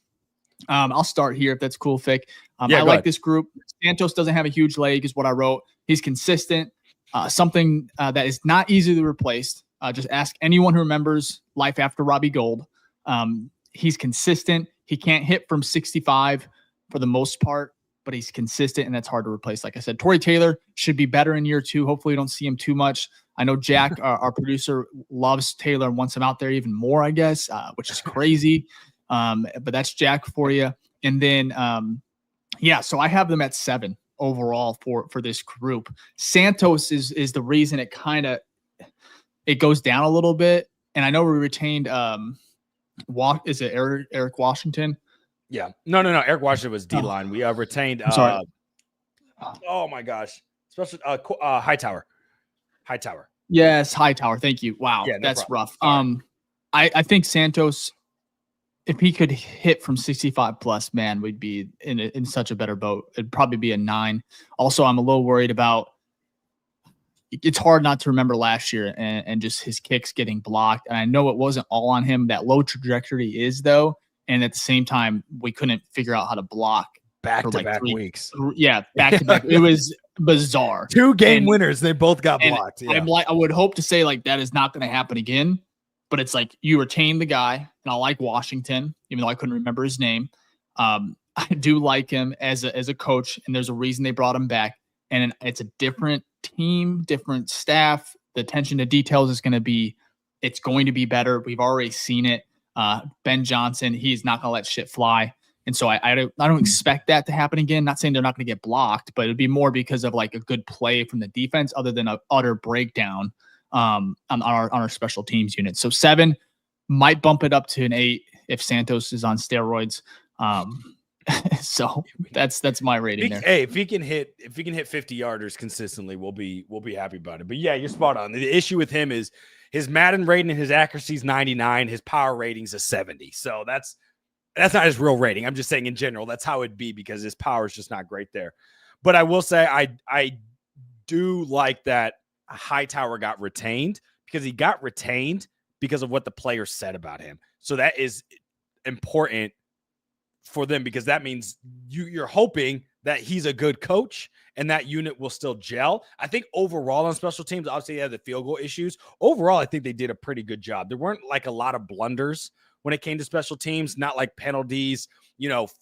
I'll start here if that's cool, Fick. I like this group. Santos doesn't have a huge leg, is what I wrote. He's consistent. Something that is not easily replaced. Just ask anyone who remembers life after Robbie Gould. He's consistent. He can't hit from 65 for the most part, but he's consistent, and that's hard to replace. Like I said, Torrey Taylor should be better in year 2. Hopefully, we don't see him too much. I know Jack, our producer, loves Taylor and wants him out there even more, I guess, which is crazy. But that's Jack for you. And then Yeah, so I have them at 7 overall for this group. Santos is the reason it goes down a little bit. And I know we retained is it Eric Washington? Yeah. No. Eric Washington was D-line. We retained sorry. Oh my gosh. Especially Hightower. Yes, Hightower. Thank you. Wow, Yeah, no that's problem. rough. Sorry. I think Santos, if he could hit from 65 plus, man, we'd be in such a better boat. It'd probably be a 9. Also, I'm a little worried about. It's hard not to remember last year and just his kicks getting blocked. And I know it wasn't all on him. That low trajectory is though, and at the same time, we couldn't figure out how to block back-to-back weeks. Yeah, back-to-back. It was bizarre. 2 game winners, they both got blocked. Yeah. I would hope to say like that is not going to happen again, but it's like you retain the guy, and I like Washington, even though I couldn't remember his name. I do like him as a coach, and there's a reason they brought him back. And it's a different team, different staff. The attention to details is going to be better. We've already seen it. Ben Johnson, he's not going to let shit fly. And so I don't expect that to happen again. Not saying they're not going to get blocked, but it'd be more because of like a good play from the defense other than an utter breakdown on our special teams unit. So 7 might bump it up to an 8 if Santos is on steroids. So that's my rating there. Hey, if he can hit 50 yarders consistently, we'll be happy about it. But yeah, you're spot on. The issue with him is his Madden rating and his accuracy is 99. His power rating's a 70. So that's not his real rating. I'm just saying in general, that's how it'd be because his power is just not great there. But I will say I do like that Hightower got retained because he got retained because of what the players said about him. So that is important for them because that means you're hoping that he's a good coach and that unit will still gel. I think overall on special teams, obviously they had the field goal issues. Overall, I think they did a pretty good job. There weren't like a lot of blunders when it came to special teams, not like penalties,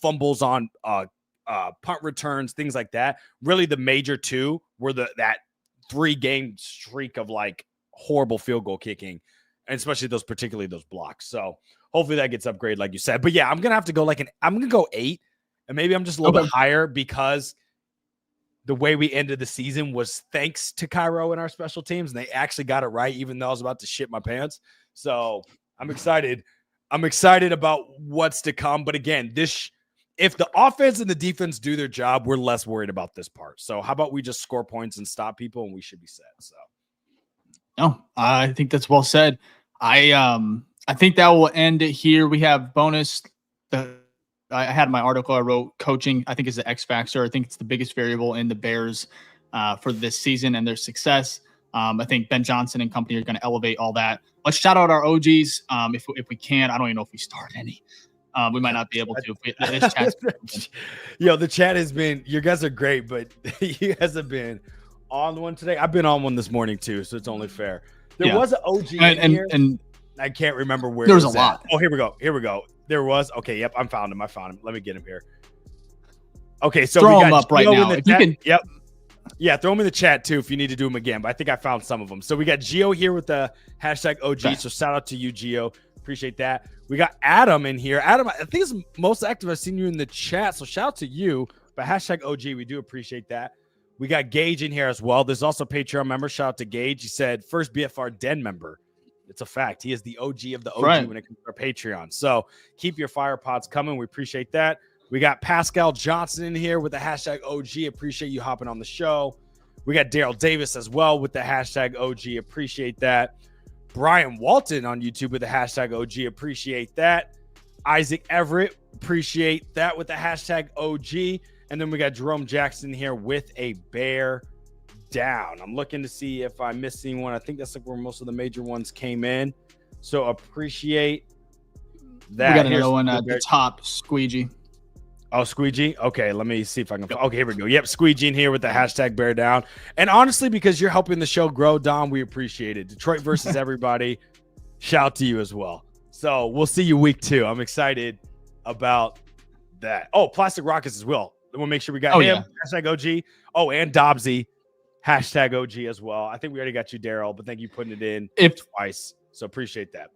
fumbles on punt returns, things like that. Really the major 2 were that 3-game streak of like horrible field goal kicking, and especially particularly those blocks. So hopefully that gets upgraded, like you said. But yeah, I'm going to have to go I'm going to go 8, and maybe I'm just a little bit higher because the way we ended the season was thanks to Cairo and our special teams, and they actually got it right, even though I was about to shit my pants. So I'm excited. I'm excited about what's to come. But again, if the offense and the defense do their job, we're less worried about this part. So how about we just score points and stop people, and we should be set. So no, I think that's well said. I think that will end it here. We have bonus. I had my article I wrote, coaching, I think is the X factor. I think it's the biggest variable in the Bears for this season and their success. I think Ben Johnson and company are going to elevate all that. Let's shout out our OGs if we can. I don't even know if we start any. We might not be able to. The chat has been, you guys are great, but you guys have been on one today. I've been on one this morning too, so it's only fair. There was an OG in here, and I can't remember where. There was a lot. Oh, here we go. There was. Okay, yep, I found him. Let me get him here. Okay, so throw we got him up right now. If you can, yep. Yeah, throw them in the chat too if you need to do them again. But I think I found some of them. So we got Gio here with the hashtag OG. Okay. So shout out to you, Gio. Appreciate that. We got Adam in here. Adam, I think is most active. I've seen you in the chat. So shout out to you. But hashtag OG, we do appreciate that. We got Gage in here as well. There's also a Patreon member. Shout out to Gage. He said first BFR Den member. It's a fact. He is the OG of the OG when it comes to our Patreon. So keep your fire pods coming. We appreciate that. We got Pascal Johnson in here with the hashtag OG. Appreciate you hopping on the show. We got Daryl Davis as well with the hashtag OG. Appreciate that. Brian Walton on YouTube with the hashtag OG. Appreciate that. Isaac Everett. Appreciate that with the hashtag OG. And then we got Jerome Jackson here with a bear down. I'm looking to see if I'm missing one. I think that's like where most of the major ones came in. So appreciate that. We got another one at the top, Squeegee. Oh, Squeegee? Okay, let me see if I can. Okay, here we go. Yep, Squeegee in here with the hashtag bear down. And honestly, because you're helping the show grow, Dom, we appreciate it. Detroit versus everybody. Shout to you as well. So we'll see you week 2. I'm excited about that. Oh, Plastic Rockets as well. We'll make sure we got him. Yeah. Hashtag OG. Oh, and Dobbsy. Hashtag OG as well. I think we already got you, Daryl, but thank you putting it in twice. So appreciate that.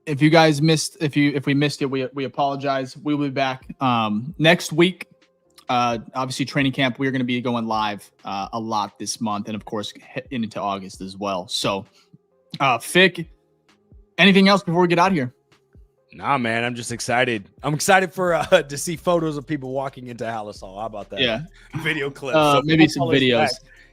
If you guys missed, if we missed it, we apologize. We'll be back next week. Obviously, training camp, we're going to be going live a lot this month, and of course, into August as well. So, Fick, anything else before we get out of here? Nah, man, I'm just excited. I'm excited for to see photos of people walking into Halas Hall. How about that? Yeah, video clips. So maybe some videos.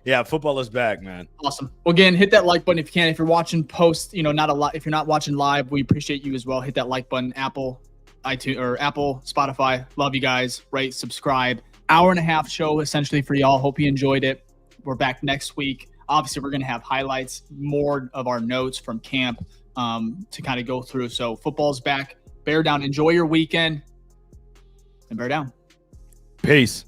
Yeah, football is back, man. Awesome. Well, again, hit that like button if you can. If you're watching post, not a lot. If you're not watching live, we appreciate you as well. Hit that like button. Apple, iTunes, or Apple, Spotify. Love you guys. Rate, subscribe. Hour and a half show essentially for y'all. Hope you enjoyed it. We're back next week. Obviously, we're going to have highlights, more of our notes from camp to kind of go through. So football's back. Bear down. Enjoy your weekend. And bear down. Peace.